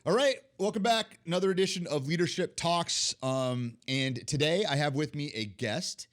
All right, welcome back. Another edition of Leadership Talks. And today I have with me a guest.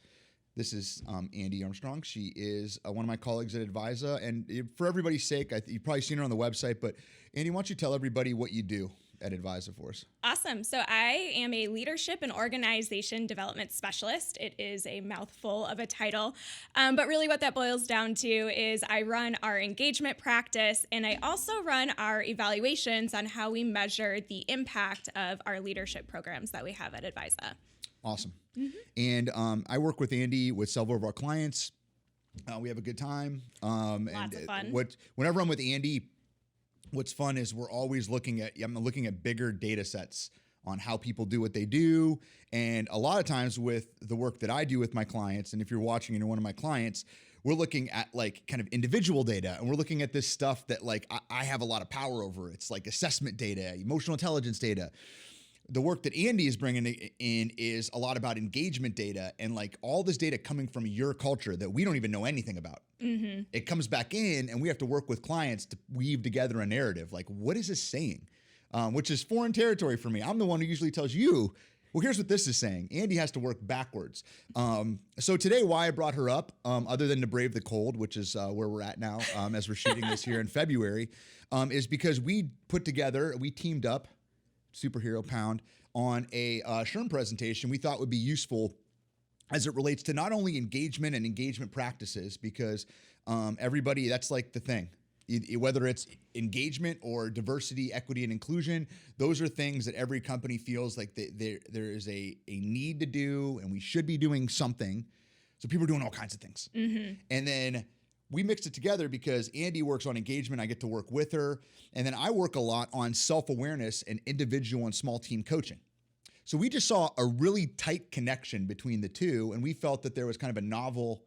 This is Andi Armstrong. She is one of my colleagues at ADVISA. And for everybody's sake, you've probably seen her on the website, but Andi, why don't you tell everybody what you do at ADVISA for us? Awesome. So I am a leadership and organization development specialist. It is a mouthful of a title, but really what that boils down to is I run our engagement practice, and I also run our evaluations on how we measure the impact of our leadership programs that we have at ADVISA. Awesome. Mm-hmm. And I work with Andi with several of our clients. We have a good time. Lots of fun. Whenever I'm with Andi, what's fun is we're always looking at bigger data sets on how people do what they do. And a lot of times with the work that I do with my clients, and if you're watching and you're one of my clients, we're looking at like kind of individual data, and we're looking at this stuff that like I have a lot of power over. It's like assessment data, emotional intelligence data. The work that Andi is bringing in is a lot about engagement data and like all this data coming from your culture that we don't even know anything about. Mm-hmm. It comes back in and we have to work with clients to weave together a narrative. Like, what is this saying? Which is foreign territory for me. I'm the one who usually tells you, well, here's what this is saying. Andi has to work backwards. So today, why I brought her up, other than to brave the cold, which is where we're at now as we're shooting this here in February, is because we teamed up, Superhero Pound, on a SHRM presentation we thought would be useful as it relates to not only engagement and engagement practices, because everybody, that's like the thing. Whether it's engagement or diversity, equity, and inclusion, those are things that every company feels like there is a need to do, and we should be doing something. So people are doing all kinds of things. Mm-hmm. And then we mixed it together because Andi works on engagement. I get to work with her. And then I work a lot on self-awareness and individual and small team coaching. So we just saw a really tight connection between the two. And we felt that there was kind of a novel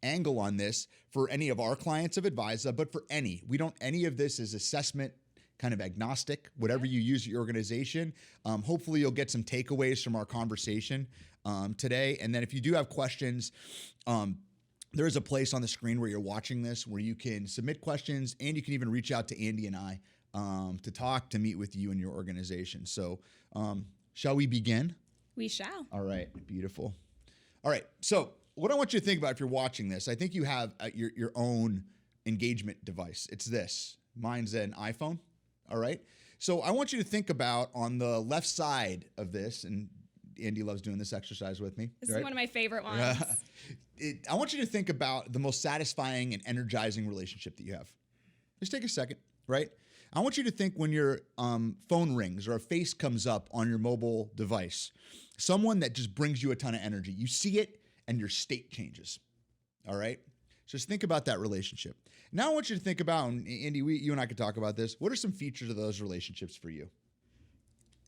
angle on this for any of our clients of ADVISA, but for any. Any of this is assessment kind of agnostic, whatever you use at your organization. Hopefully you'll get some takeaways from our conversation today. And then if you do have questions, there is a place on the screen where you're watching this where you can submit questions, and you can even reach out to Andi and I to meet with you and your organization. So shall we begin? We shall. All right. Beautiful. All right. So what I want you to think about if you're watching this, I think you have your own engagement device. It's this. Mine's an iPhone. All right. So I want you to think about on the left side of this, and Andi loves doing this exercise with me. This is one of my favorite ones. I want you to think about the most satisfying and energizing relationship that you have. Just take a second, right? I want you to think when your phone rings or a face comes up on your mobile device, someone that just brings you a ton of energy. You see it and your state changes, all right? So just think about that relationship. Now I want you to think about, and Andi, you and I could talk about this, what are some features of those relationships for you?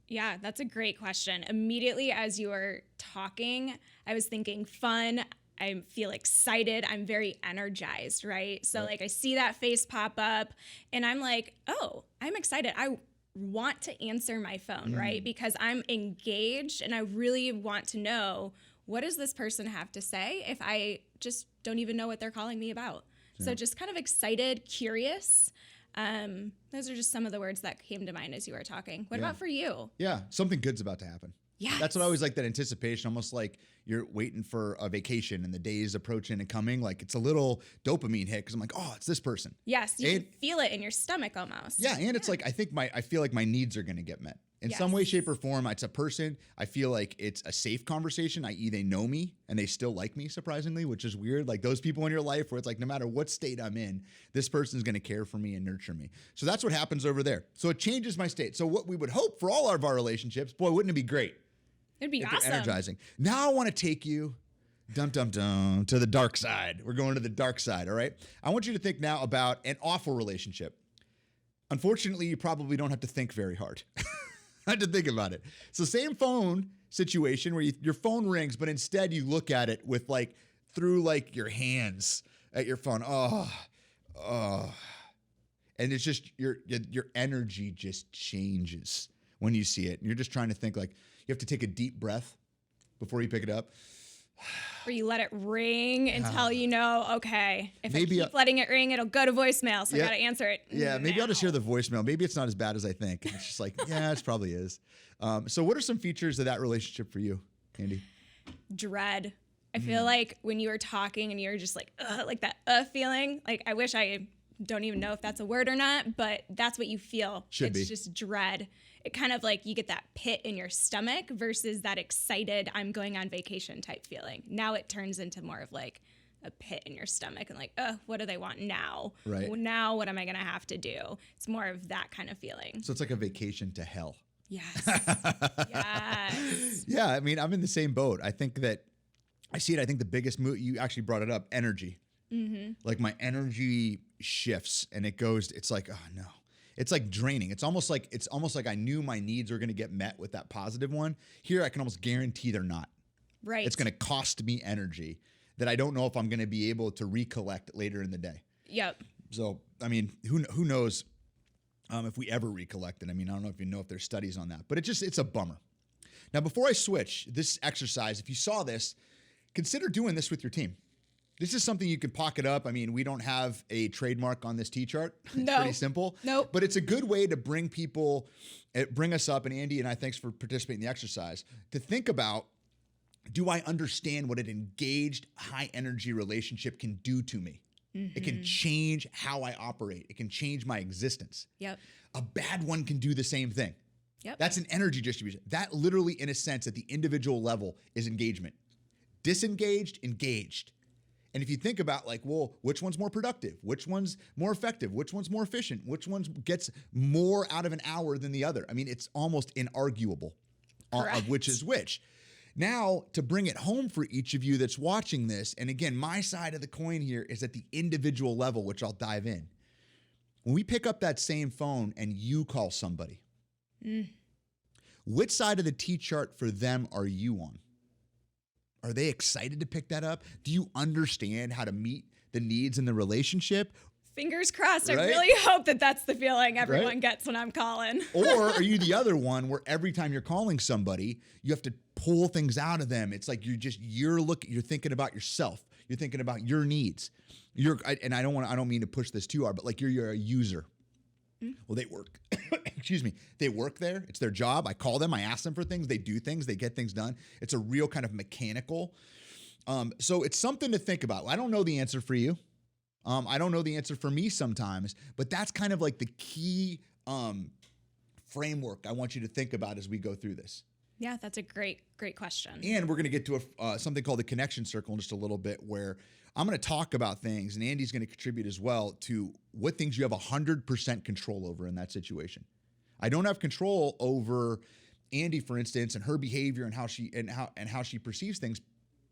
Yeah, that's a great question. Immediately as you were talking, I was thinking fun. I feel excited. I'm very energized, right? So like I see that face pop up and I'm like, oh, I'm excited. I want to answer my phone, right? Because I'm engaged and I really want to know, what does this person have to say if I just don't even know what they're calling me about? Yeah. So just kind of excited, curious. Those are just some of the words that came to mind as you were talking. What about for you? Yeah, something good's about to happen. Yeah, that's what I always like, that anticipation, almost like you're waiting for a vacation and the day is approaching and coming. Like it's a little dopamine hit because I'm like, oh, it's this person. Yes, you can feel it in your stomach almost. Yeah, and it's like I feel like my needs are going to get met. In some way, shape, or form. It's a person. I feel like it's a safe conversation, i.e. they know me and they still like me, surprisingly, which is weird. Like those people in your life where it's like no matter what state I'm in, this person's going to care for me and nurture me. So that's what happens over there. So it changes my state. So what we would hope for all of our relationships, boy, wouldn't it be great? It'd be awesome. Energizing. Now I want to take you to the dark side. We're going to the dark side, all right? I want you to think now about an awful relationship. Unfortunately, you probably don't have to think very hard. I had to think about it. It's the same phone situation where your phone rings, but instead you look at it with through your hands at your phone. Oh. And it's just your energy just changes when you see it. And you're just trying to think you have to take a deep breath before you pick it up. Where you let it ring until you know, okay, if Maybe I keep letting it ring, it'll go to voicemail, so I got to answer it. Yeah, maybe now. I'll just hear the voicemail. Maybe it's not as bad as I think. It's just like, yeah, it probably is. So what are some features of that relationship for you, Andi? Dread. I feel like when you were talking and you're just like that feeling, like I wish I don't even know if that's a word or not, but that's what you feel. It's just dread. It kind of like you get that pit in your stomach versus that excited, I'm going on vacation type feeling. Now it turns into more of like a pit in your stomach and like, what do they want now? Right. Well, now what am I going to have to do? It's more of that kind of feeling. So it's like a vacation to hell. Yes. Yes. Yeah, I mean, I'm in the same boat. I think that I see it. I think the biggest move, you actually brought it up, energy. Like my energy shifts and it goes, it's like, oh no. It's like draining. It's almost like I knew my needs were going to get met with that positive one. Here, I can almost guarantee they're not. Right. It's going to cost me energy that I don't know if I'm going to be able to recollect later in the day. Yep. So, I mean, who knows if we ever recollect it. I mean, I don't know if there's studies on that, but it's a bummer. Now, before I switch this exercise, if you saw this, consider doing this with your team. This is something you can pocket up. I mean, we don't have a trademark on this T-chart. It's pretty simple. Nope. But it's a good way to bring us up, and Andi and I, thanks for participating in the exercise, to think about, do I understand what an engaged, high-energy relationship can do to me? It can change how I operate. It can change my existence. Yep. A bad one can do the same thing. Yep. That's an energy distribution. That literally, in a sense, at the individual level, is engagement. Disengaged, engaged. And if you think about like, well, which one's more productive? Which one's more effective? Which one's more efficient? Which one gets more out of an hour than the other? I mean, it's almost inarguable of which is which. Now, to bring it home for each of you that's watching this, and again, my side of the coin here is at the individual level, which I'll dive in. When we pick up that same phone and you call somebody, which side of the T-chart for them are you on? Are they excited to pick that up? Do you understand how to meet the needs in the relationship? Fingers crossed. Right? I really hope that that's the feeling everyone gets when I'm calling. Or are you the other one where every time you're calling somebody, you have to pull things out of them? It's like you're thinking about yourself. You're thinking about your needs. I don't mean to push this too hard, but like you're a user. Well, they work. Excuse me. They work there. It's their job. I call them. I ask them for things. They do things. They get things done. It's a real kind of mechanical. So it's something to think about. I don't know the answer for you. I don't know the answer for me sometimes, but that's kind of like the key framework I want you to think about as we go through this. Yeah, that's a great question. And we're going to get to something called the connection circle in just a little bit, where I'm going to talk about things, and Andi's going to contribute as well to what things you have 100% control over in that situation. I don't have control over Andi, for instance, and her behavior and how she perceives things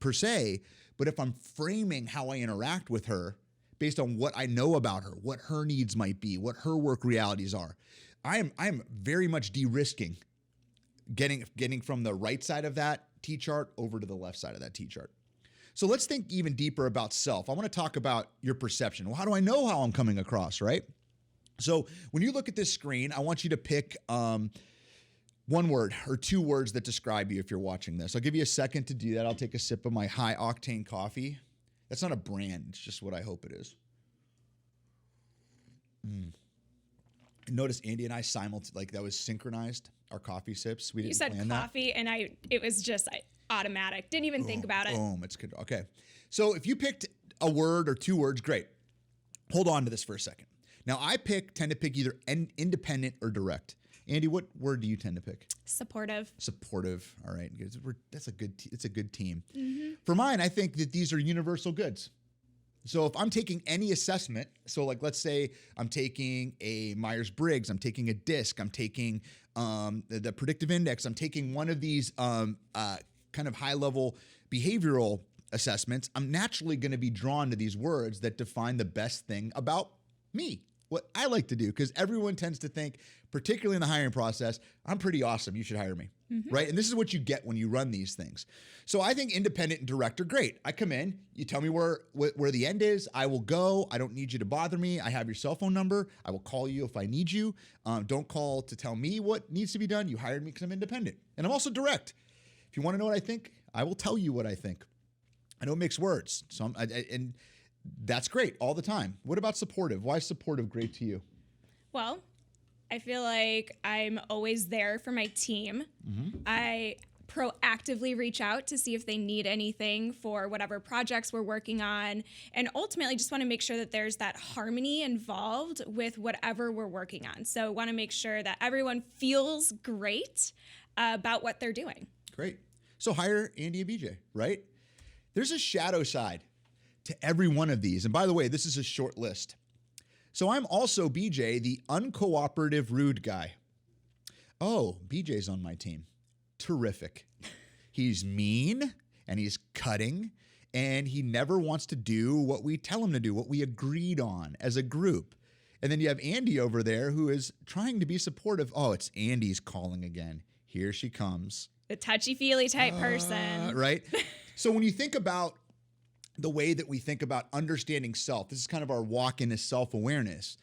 per se, but if I'm framing how I interact with her based on what I know about her, what her needs might be, what her work realities are, I am very much de-risking getting from the right side of that T-chart over to the left side of that T-chart. So let's think even deeper about self. I want to talk about your perception. Well, how do I know how I'm coming across, right? So when you look at this screen, I want you to pick one word or two words that describe you if you're watching this. I'll give you a second to do that. I'll take a sip of my high octane coffee. That's not a brand. It's just what I hope it is. Notice Andi and I that was synchronized, our coffee sips. We didn't plan that. You said coffee, and it was just automatic. Didn't even think about it. Boom, it's good. Okay. So if you picked a word or two words, great. Hold on to this for a second. Now, I tend to pick either independent or direct. Andi, what word do you tend to pick? Supportive. Supportive. All right. It's a good team. For mine, I think that these are universal goods. So if I'm taking any assessment, so like let's say I'm taking a Myers-Briggs, I'm taking a DISC, I'm taking the predictive index, I'm taking one of these kind of high-level behavioral assessments, I'm naturally going to be drawn to these words that define the best thing about me, what I like to do, because everyone tends to think, particularly in the hiring process, I'm pretty awesome, you should hire me, right? And this is what you get when you run these things. So I think independent and direct are great. I come in, you tell me where the end is, I will go. I don't need you to bother me. I have your cell phone number. I will call you if I need you. Don't call to tell me what needs to be done. You hired me because I'm independent. And I'm also direct. If you want to know what I think, I will tell you what I think. I don't mix words. So and that's great all the time. What about supportive? Why is supportive great to you? Well, I feel like I'm always there for my team. I proactively reach out to see if they need anything for whatever projects we're working on, and ultimately just want to make sure that there's that harmony involved with whatever we're working on. So want to make sure that everyone feels great about what they're doing. Great. So hire Andi and BJ, right? There's a shadow side to every one of these. And by the way, this is a short list. So I'm also BJ, the uncooperative rude guy. Oh, BJ's on my team. Terrific. He's mean and he's cutting and he never wants to do what we tell him to do, what we agreed on as a group. And then you have Andi over there who is trying to be supportive. Oh, it's Andi's calling again. Here she comes. The touchy-feely type person. Right? So when you think about the way that we think about understanding self, this is kind of our walk into self-awareness.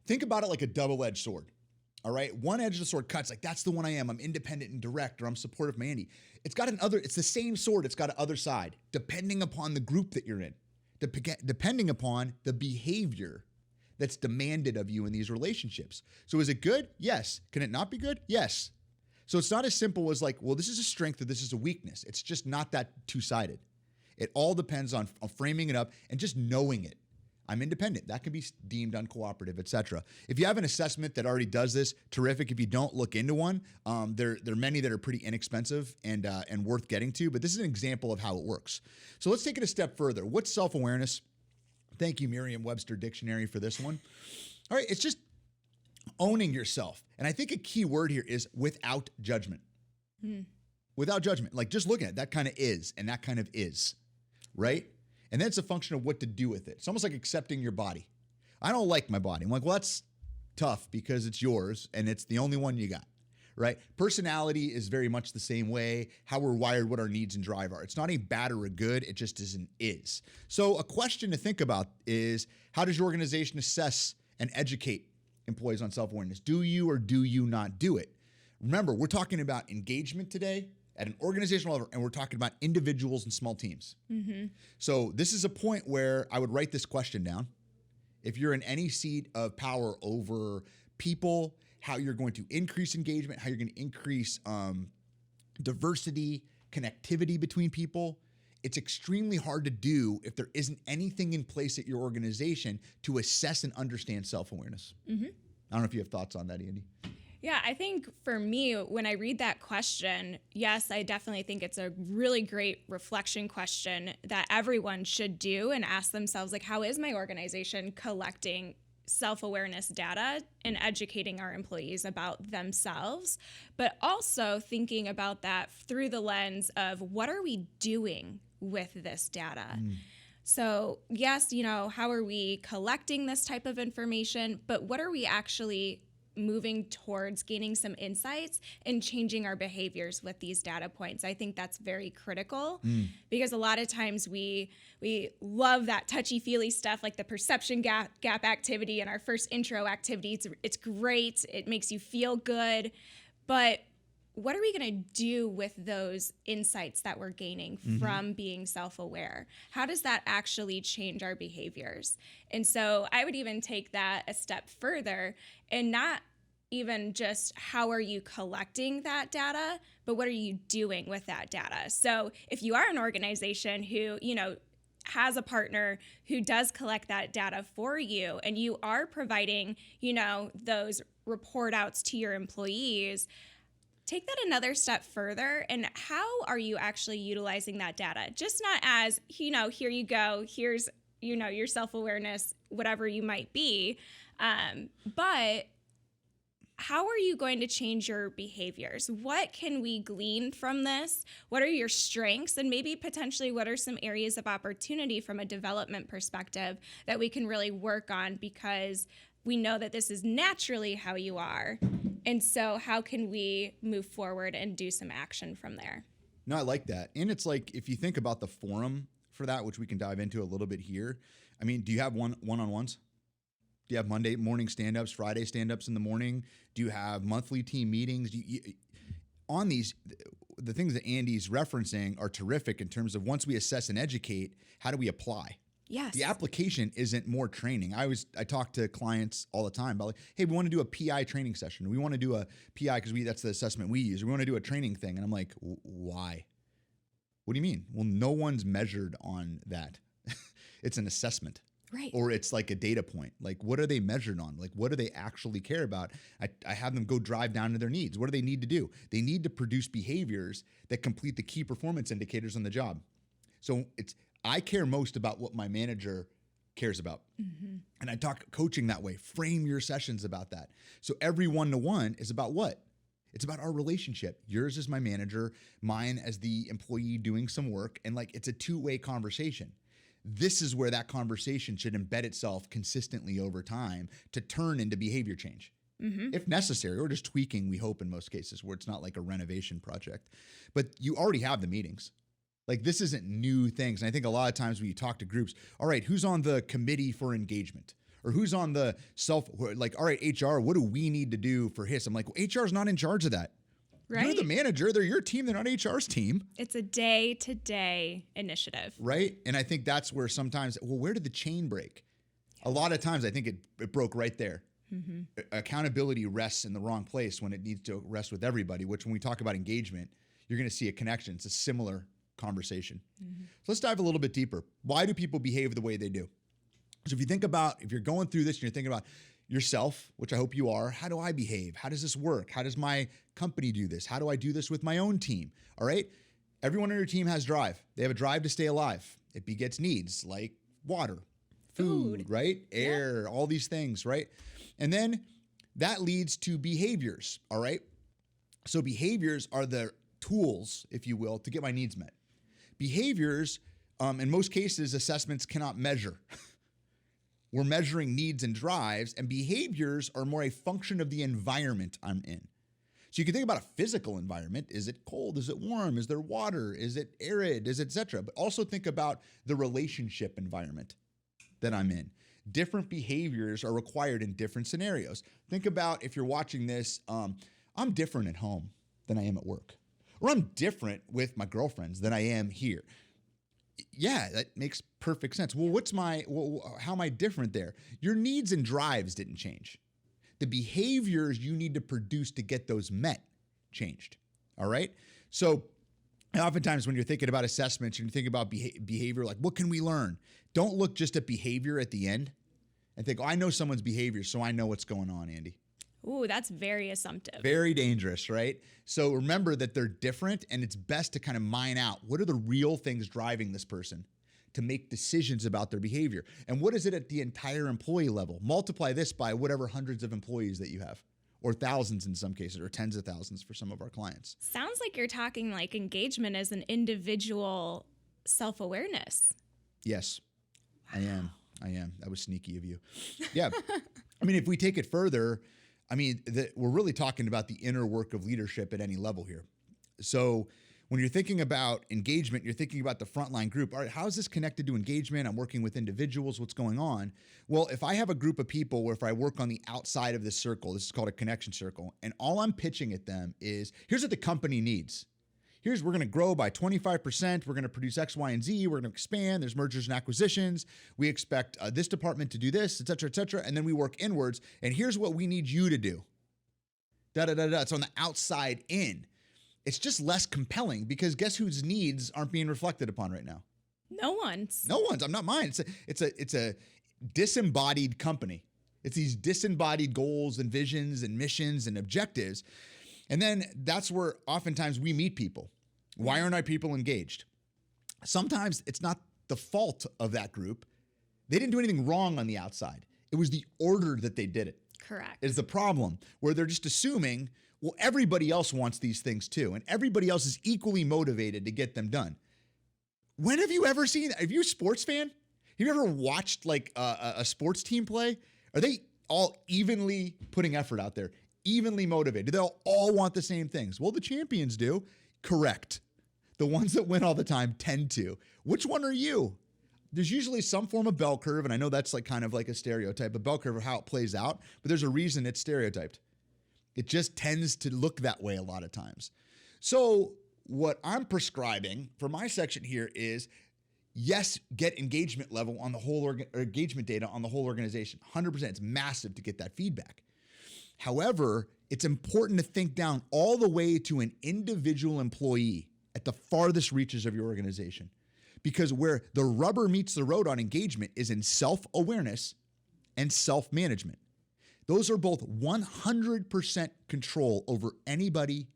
Think about it like a double-edged sword. All right. One edge of the sword cuts like that's the one I am. I'm independent and direct, or I'm supportive of Andi. It's the same sword. It's got an other side, depending upon the group that you're in, depending upon the behavior that's demanded of you in these relationships. So is it good? Yes. Can it not be good? Yes. So it's not as simple as like, well, this is a strength or this is a weakness. It's just not that two-sided. It all depends on framing it up and just knowing it. I'm independent. That can be deemed uncooperative, etc. If you have an assessment that already does this, terrific. If you don't, look into one. There are many that are pretty inexpensive and worth getting to, but this is an example of how it works. So let's take it a step further. What's self-awareness? Thank you, Merriam-Webster Dictionary, for this one. All right, it's just owning yourself. And I think a key word here is without judgment. Without judgment. Like just looking at it, that kind of is and that kind of is, right? And then it's a function of what to do with it. It's almost like accepting your body. I don't like my body. I'm like, well, that's tough because it's yours and it's the only one you got, right? Personality is very much the same way. How we're wired, what our needs and drive are. It's not a bad or a good. It just is an is. So a question to think about is, how does your organization assess and educate employees on self-awareness? Do you or do you not do it? Remember, we're talking about engagement today at an organizational level, and we're talking about individuals and small teams. So this is a point where I would write this question down. If you're in any seat of power over people, how you're going to increase engagement, how you're going to increase diversity, connectivity between people, it's extremely hard to do if there isn't anything in place at your organization to assess and understand self-awareness. I don't know if you have thoughts on that, Andi. Yeah, I think for me, when I read that question, yes, I definitely think it's a really great reflection question that everyone should do and ask themselves, like, how is my organization collecting self-awareness data and educating our employees about themselves, but also thinking about that through the lens of what are we doing with this data? So yes, how are we collecting this type of information, but what are we actually moving towards gaining some insights and changing our behaviors with these data points? I think that's very critical because a lot of times we love that touchy-feely stuff like the perception gap activity and our first intro activity. It's great. It makes you feel good. But what are we going to do with those insights that we're gaining from being self-aware? How does that actually change our behaviors? And so I would even take that a step further and not even just how are you collecting that data, but what are you doing with that data? So if you are an organization who, has a partner who does collect that data for you and you are providing, those report outs to your employees, take that another step further. And how are you actually utilizing that data? Just not as, here you go, here's, your self-awareness, whatever you might be. But how are you going to change your behaviors? What can we glean from this? What are your strengths? And maybe potentially what are some areas of opportunity from a development perspective that we can really work on, because we know that this is naturally how you are. And so how can we move forward and do some action from there? No, I like that. And it's like, if you think about the forum for that, which we can dive into a little bit here. I mean, do you have one-on-ones? Do you have Monday morning stand-ups, Friday stand-ups in the morning? Do you have monthly team meetings? on these, the things that Andy's referencing are terrific in terms of once we assess and educate, how do we apply? Yes. The application isn't more training. I talk to clients all the time about like, hey, we want to do a PI training session. We want to do a PI because that's the assessment we use. We want to do a training thing. And I'm like, why? What do you mean? Well, no one's measured on that. It's an assessment. Right. Or it's like a data point. Like, what are they measured on? Like, what do they actually care about? I have them go drive down to their needs. What do they need to do? They need to produce behaviors that complete the key performance indicators on the job. So I care most about what my manager cares about. Mm-hmm. And I talk coaching that way. Frame your sessions about that. So every one-to-one is about what? It's about our relationship. Yours as my manager, mine as the employee doing some work. And like, it's a two-way conversation. This is where that conversation should embed itself consistently over time to turn into behavior change. Mm-hmm. If necessary, or just tweaking, we hope in most cases, where it's not like a renovation project. But you already have the meetings. Like, this isn't new things. And I think a lot of times when you talk to groups, all right, who's on the committee for engagement? Or who's on the all right, HR, what do we need to do for HIS? I'm like, well, HR's not in charge of that. Right. You're the manager. They're your team. They're not HR's team. It's a day-to-day initiative. Right? And I think that's where sometimes, well, where did the chain break? A lot of times I think it broke right there. Mm-hmm. Accountability rests in the wrong place when it needs to rest with everybody, which when we talk about engagement, you're going to see a connection. It's a similar conversation. Mm-hmm. So let's dive a little bit deeper. Why do people behave the way they do? So if you're going through this and you're thinking about yourself, which I hope you are, how do I behave? How does this work? How does my company do this? How do I do this with my own team? All right. Everyone on your team has drive. They have a drive to stay alive. It begets needs like water, food, right? Air, all these things, right? And then that leads to behaviors. All right. So behaviors are the tools, if you will, to get my needs met. Behaviors, in most cases, assessments cannot measure. We're measuring needs and drives, and behaviors are more a function of the environment I'm in. So you can think about a physical environment. Is it cold? Is it warm? Is there water? Is it arid? Is it et cetera? But also think about the relationship environment that I'm in. Different behaviors are required in different scenarios. Think about if you're watching this, I'm different at home than I am at work. Or I'm different with my girlfriends than I am here. Yeah, that makes perfect sense. Well, how am I different there? Your needs and drives didn't change. The behaviors you need to produce to get those met changed. All right. So oftentimes when you're thinking about assessments, you're thinking about behavior, like what can we learn? Don't look just at behavior at the end and think, oh, I know someone's behavior, so I know what's going on, Andy. Ooh, that's very assumptive. Very dangerous, right? So remember that they're different, and it's best to kind of mine out what are the real things driving this person to make decisions about their behavior. And what is it at the entire employee level? Multiply this by whatever hundreds of employees that you have, or thousands in some cases, or tens of thousands for some of our clients. Sounds like you're talking like engagement as an individual self-awareness. Yes, wow. I am. That was sneaky of you. Yeah. I mean, if we take it further, we're really talking about the inner work of leadership at any level here. So when you're thinking about engagement, you're thinking about the frontline group. All right, how is this connected to engagement? I'm working with individuals. What's going on? Well, if I have a group of people where if I work on the outside of this circle, this is called a connection circle, and all I'm pitching at them is, here's what the company needs. We're going to grow by 25%. We're going to produce X, Y, and Z. We're going to expand. There's mergers and acquisitions. We expect this department to do this, et cetera, et cetera. And then we work inwards. And here's what we need you to do. It's on the outside in. It's just less compelling because guess whose needs aren't being reflected upon right now? No one's. I'm not mine. It's a disembodied company. It's these disembodied goals and visions and missions and objectives. And then that's where oftentimes we meet people. Why aren't our people engaged? Sometimes it's not the fault of that group. They didn't do anything wrong on the outside. It was the order that they did it. Correct. Is the problem where they're just assuming, well, everybody else wants these things too. And everybody else is equally motivated to get them done. When have you ever seen that? Are you a sports fan? Have you ever watched like a sports team play? Are they all evenly putting effort out there? Evenly motivated? They'll all want the same things. Well, the champions do. Correct. The ones that win all the time tend to. Which one are you? There's usually some form of bell curve, and I know that's like kind of like a stereotype, a bell curve of how it plays out, but there's a reason it's stereotyped. It just tends to look that way a lot of times. So what I'm prescribing for my section here is, yes, get engagement level on the whole or engagement data on the whole organization. 100%. It's massive to get that feedback. However, it's important to think down all the way to an individual employee at the farthest reaches of your organization. Because where the rubber meets the road on engagement is in self-awareness and self-management. Those are both 100% control over anybody,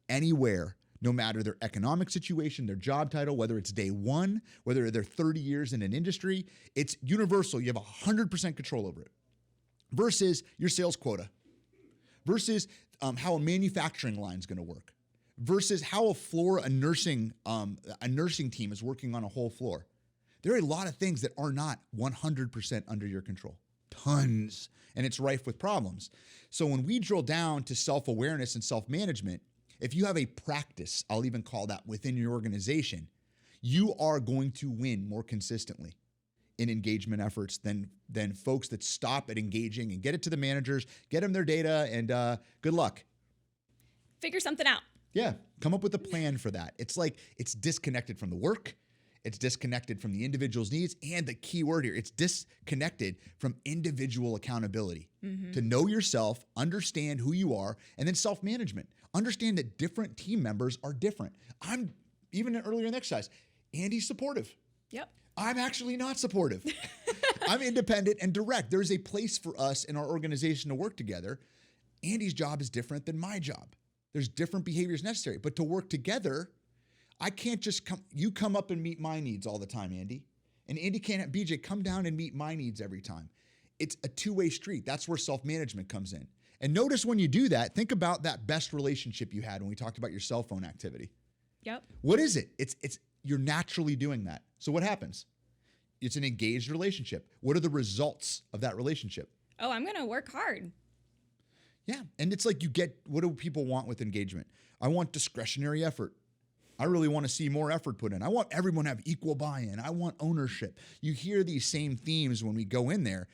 anywhere, no matter their economic situation, their job title, whether it's day one, whether they're 30 years in an industry. It's universal. You have 100% control over it. Versus your sales quota. Versus how a manufacturing line is going to work. Versus how a nursing team is working on a whole floor. There are a lot of things that are not 100% under your control. Tons. And it's rife with problems. So when we drill down to self-awareness and self-management, if you have a practice, I'll even call that within your organization, you are going to win more consistently in engagement efforts than folks that stop at engaging and get it to the managers, get them their data, and good luck. Figure something out. Yeah, come up with a plan for that. It's like it's disconnected from the work. It's disconnected from the individual's needs. And the key word here, it's disconnected from individual accountability. To know yourself, understand who you are, and then self-management. Understand that different team members are different. I'm, even earlier in the exercise, Andy's supportive. Yep. I'm actually not supportive. I'm independent and direct. There's a place for us in our organization to work together. Andy's job is different than my job. There's different behaviors necessary. But to work together, I can't just you come up and meet my needs all the time, Andy. And Andy can't, BJ, come down and meet my needs every time. It's a two-way street. That's where self-management comes in. And notice when you do that, think about that best relationship you had when we talked about your cell phone activity. Yep. What is it? It's you're naturally doing that. So what happens? It's an engaged relationship. What are the results of that relationship? Oh, I'm going to work hard. Yeah. And it's like what do people want with engagement? I want discretionary effort. I really want to see more effort put in. I want everyone to have equal buy-in. I want ownership. You hear these same themes when we go in there.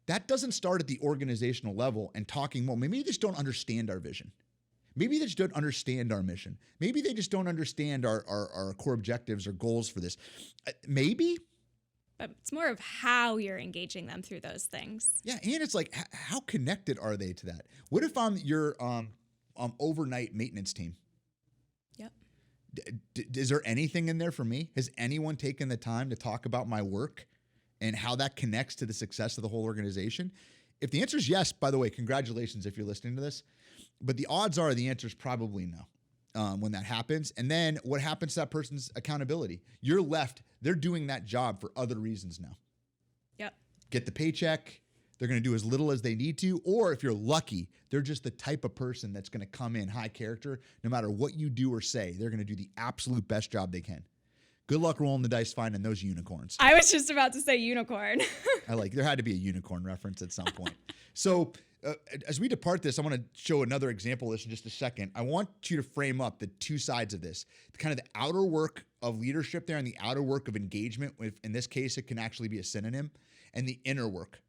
That doesn't start at the organizational level and talking more. Maybe they just don't understand our vision. Maybe they just don't understand our mission. Maybe they just don't understand our core objectives or goals for this. Maybe. But it's more of how you're engaging them through those things. Yeah, and it's like, how connected are they to that? What if I'm your overnight maintenance team? Yep. Is there anything in there for me? Has anyone taken the time to talk about my work and how that connects to the success of the whole organization? If the answer is yes, by the way, congratulations if you're listening to this. But the odds are the answer is probably no when that happens. And then what happens to that person's accountability? You're left, they're doing that job for other reasons now. Yep. Get the paycheck. They're going to do as little as they need to. Or if you're lucky, they're just the type of person that's going to come in high character. No matter what you do or say, they're going to do the absolute best job they can. Good luck rolling the dice finding those unicorns. I was just about to say unicorn. There had to be a unicorn reference at some point. So as we depart this, I want to show another example of this in just a second. I want you to frame up the two sides of this, kind of the outer work of leadership there and the outer work of engagement. In this case, it can actually be a synonym, and the inner work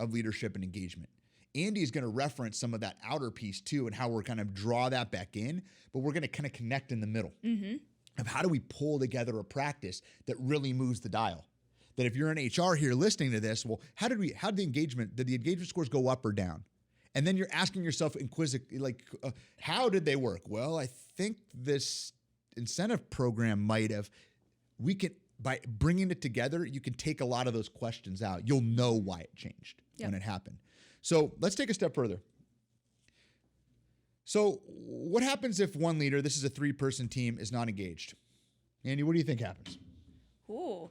of leadership and engagement. Andy is going to reference some of that outer piece too and how we're going to draw that back in, but we're going to kind of connect in the middle of how do we pull together a practice that really moves the dial. That if you're in HR here listening to this, well, did the engagement scores go up or down? And then you're asking yourself inquisitively, how did they work? Well, I think this incentive program by bringing it together, you can take a lot of those questions out. You'll know why it changed when it happened. So let's take a step further. So what happens if one leader, this is a 3-person team, is not engaged? Andy, what do you think happens? Ooh,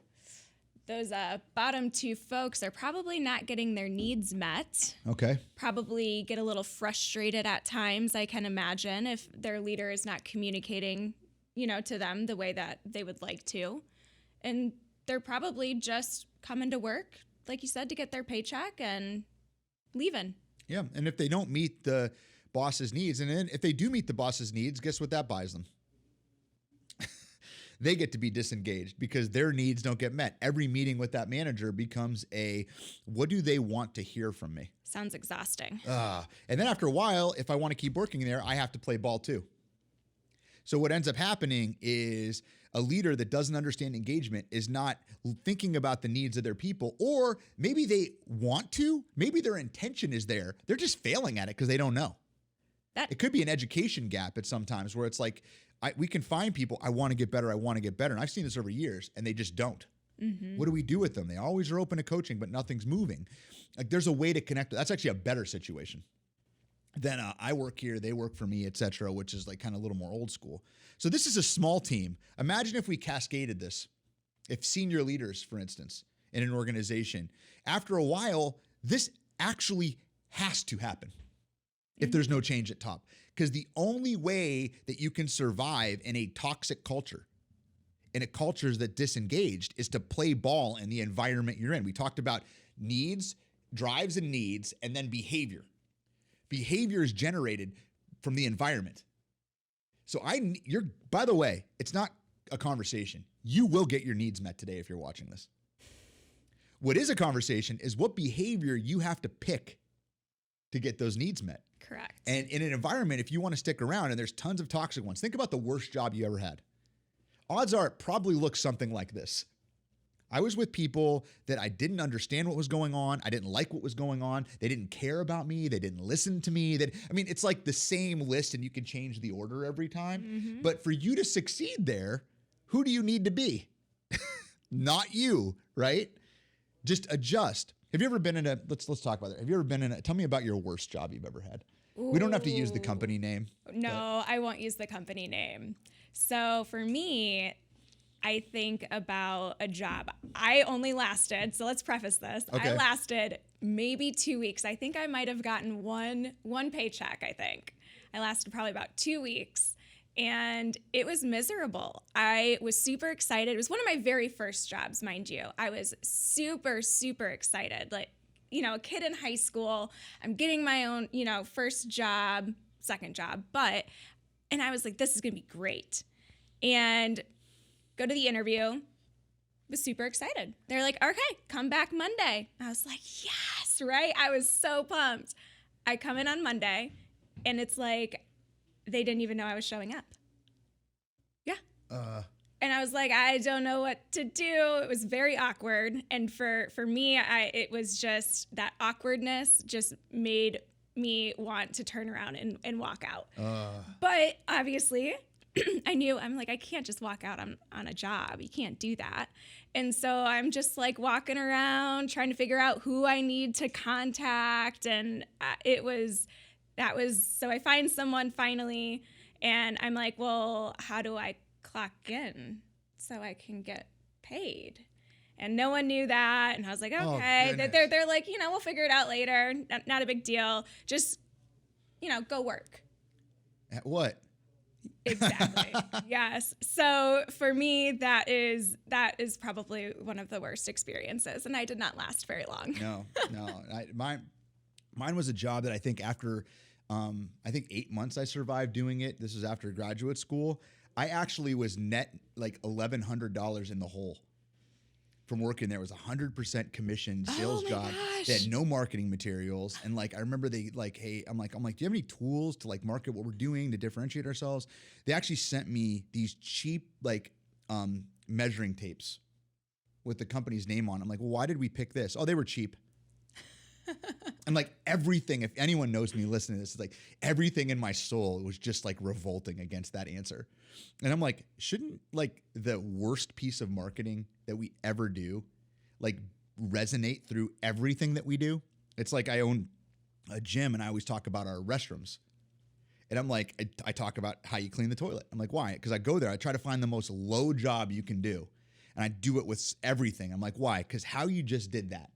those bottom 2 folks are probably not getting their needs met. Okay. Probably get a little frustrated at times, I can imagine, if their leader is not communicating, to them the way that they would like to. And they're probably just coming to work, like you said, to get their paycheck and leaving. Yeah, and if they don't meet the boss's needs, and then if they do meet the boss's needs, guess what that buys them? They get to be disengaged because their needs don't get met. Every meeting with that manager becomes what do they want to hear from me? Sounds exhausting. And then after a while, if I want to keep working there, I have to play ball too. So what ends up happening is a leader that doesn't understand engagement is not thinking about the needs of their people, or maybe they want to, maybe their intention is there. They're just failing at it because they don't know. It could be an education gap at sometimes where it's like, we can find people, I want to get better. And I've seen this over years and they just don't. Mm-hmm. What do we do with them? They always are open to coaching, but nothing's moving. Like there's a way to connect. That's actually a better situation. Then I work here, they work for me, et cetera, which is like kind of a little more old school. So this is a small team. Imagine if we cascaded this. If senior leaders, for instance, in an organization, after a while, this actually has to happen if there's no change at top. Because the only way that you can survive in a toxic culture, in a culture that's disengaged, is to play ball in the environment you're in. We talked about needs, drives and needs, and then behavior. Behavior is generated from the environment. So by the way, it's not a conversation. You will get your needs met today if you're watching this. What is a conversation is what behavior you have to pick to get those needs met. Correct. And in an environment, if you want to stick around and there's tons of toxic ones, think about the worst job you ever had. Odds are it probably looks something like this. I was with people that I didn't understand what was going on. I didn't like what was going on. They didn't care about me. They didn't listen to me. It's like the same list and you can change the order every time. Mm-hmm. But for you to succeed there, who do you need to be? Not you, right? Just adjust. Have you ever been in let's talk about that. Have you ever been tell me about your worst job you've ever had. Ooh. We don't have to use the company name. No, I won't use the company name. So for me, I think about a job. I only lasted, so let's preface this. Okay. I lasted maybe 2 weeks. I think I might have gotten one paycheck, I think. I lasted probably about 2 weeks, and it was miserable. I was super excited. It was one of my very first jobs, mind you. I was super, super excited. Like, a kid in high school, I'm getting my own, first job, second job, and I was like, this is going to be great. And go to the interview, was super excited. They're like, okay, come back Monday. I was like, yes, right? I was so pumped. I come in on Monday, and it's like, they didn't even know I was showing up. Yeah. And I was like, I don't know what to do. It was very awkward. And for me, it was just that awkwardness just made me want to turn around and walk out. But obviously, I'm like, I can't just walk out on a job. You can't do that. And so I'm just like walking around trying to figure out who I need to contact. And so I find someone finally, and I'm like, well, how do I clock in so I can get paid? And no one knew that. And I was like, okay. They're like, we'll figure it out later. Not a big deal. Just, go work. At what? Exactly. Yes. So for me, that is probably one of the worst experiences, and I did not last very long. No. Mine was a job that I think after, 8 months I survived doing it. This was after graduate school. I actually was net like $1,100 in the hole from working there. It was 100% commission sales job. Gosh. They had no marketing materials. And like, I remember they like, hey, I'm like, do you have any tools to like market what we're doing to differentiate ourselves? They actually sent me these cheap, like, measuring tapes with the company's name on. I'm like, well, why did we pick this? Oh, they were cheap. And like everything, if anyone knows me listening to this, it's like everything in my soul was just like revolting against that answer. And I'm like, shouldn't like the worst piece of marketing that we ever do like resonate through everything that we do? It's like I own a gym and I always talk about our restrooms. And I'm like, I talk about how you clean the toilet. I'm like, why? Because I go there, I try to find the most low job you can do. And I do it with everything. I'm like, why? Because how you just did that,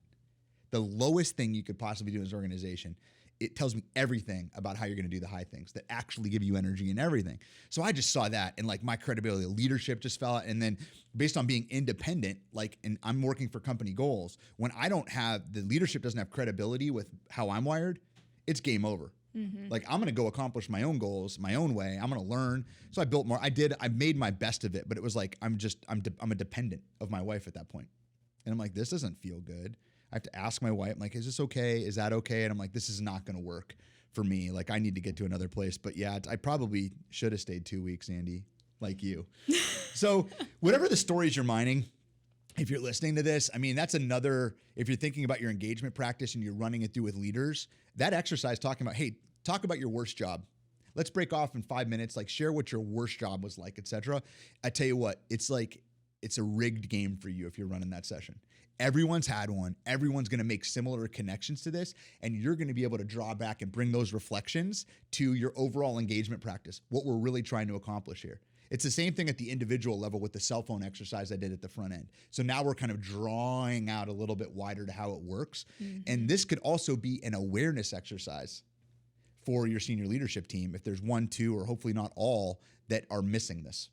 the lowest thing you could possibly do in this organization, it tells me everything about how you're going to do the high things that actually give you energy and everything. So I just saw that, and like my credibility, leadership just fell out. And then based on being independent, like, and I'm working for company goals, when I don't have, the leadership doesn't have credibility with how I'm wired, it's game over. Mm-hmm. Like, I'm going to go accomplish my own goals, my own way. I'm going to learn. So I built more. I made my best of it, but it was like, I'm a dependent of my wife at that point. And I'm like, this doesn't feel good. I have to ask my wife, I'm like, is this okay? Is that okay? And I'm like, this is not going to work for me. Like I need to get to another place, but yeah, I probably should have stayed 2 weeks, Andy, like you. So whatever the stories you're mining, if you're listening to this, I mean, that's another, if you're thinking about your engagement practice and you're running it through with leaders, that exercise talking about, hey, talk about your worst job. Let's break off in 5 minutes, like share what your worst job was like, etc. I tell you what, it's like, it's a rigged game for you if you're running that session. Everyone's had one. Everyone's going to make similar connections to this, and you're going to be able to draw back and bring those reflections to your overall engagement practice, what we're really trying to accomplish here. It's the same thing at the individual level with the cell phone exercise I did at the front end. So now we're kind of drawing out a little bit wider to how it works. Mm-hmm. And this could also be an awareness exercise for your senior leadership team if there's one, two, or hopefully not all that are missing this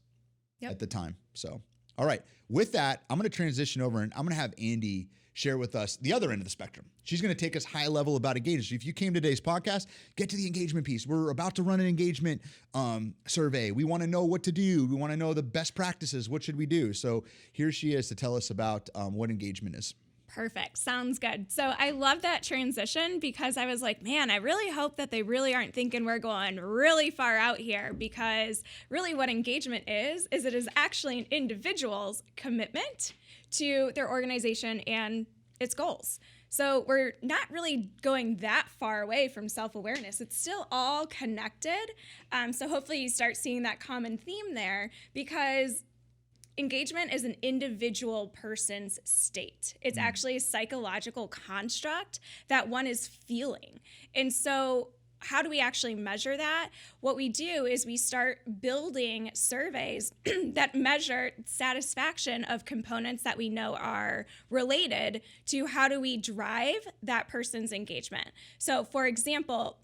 at the time. So, all right. With that, I'm going to transition over and I'm going to have Andi share with us the other end of the spectrum. She's going to take us high level about engagement. If you came to today's podcast, get to the engagement piece. We're about to run an engagement survey. We want to know what to do. We want to know the best practices. What should we do? So here she is to tell us about what engagement is. Perfect. Sounds good. So I love that transition because I was like, man, I really hope that they really aren't thinking we're going really far out here, because really what engagement is it is actually an individual's commitment to their organization and its goals. So we're not really going that far away from self-awareness. It's still all connected. So hopefully you start seeing that common theme there, because engagement is an individual person's state. It's actually a psychological construct that one is feeling. And so how do we actually measure that? What we do is we start building surveys that measure satisfaction of components that we know are related to how do we drive that person's engagement. So for example,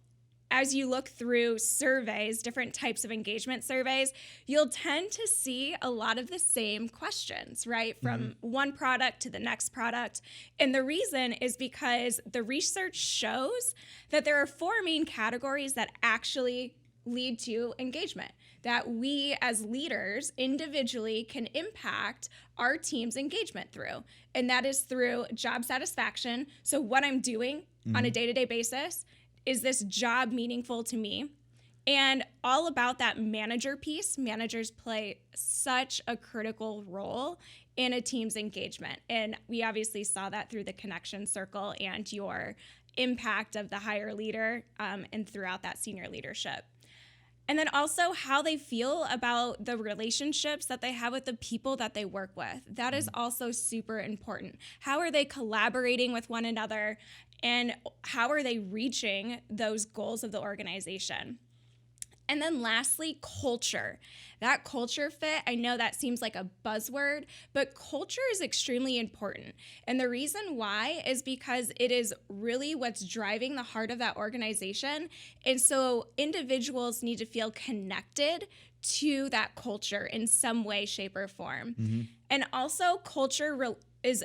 as you look through surveys, different types of engagement surveys, you'll tend to see a lot of the same questions, right? From one product to the next product. And the reason is because the research shows that there are 4 main categories that actually lead to engagement, that we as leaders individually can impact our team's engagement through. And that is through job satisfaction. So what I'm doing on a day-to-day basis, is this job meaningful to me? And all about that manager piece. Managers play such a critical role in a team's engagement. And we obviously saw that through the connection circle and your impact of the higher leader and throughout that senior leadership. And then also how they feel about the relationships that they have with the people that they work with. That is also super important. How are they collaborating with one another? And how are they reaching those goals of the organization? And then lastly, culture. That culture fit, I know that seems like a buzzword, but culture is extremely important. And the reason why is because it is really what's driving the heart of that organization. And so individuals need to feel connected to that culture in some way, shape, or form. And also culture is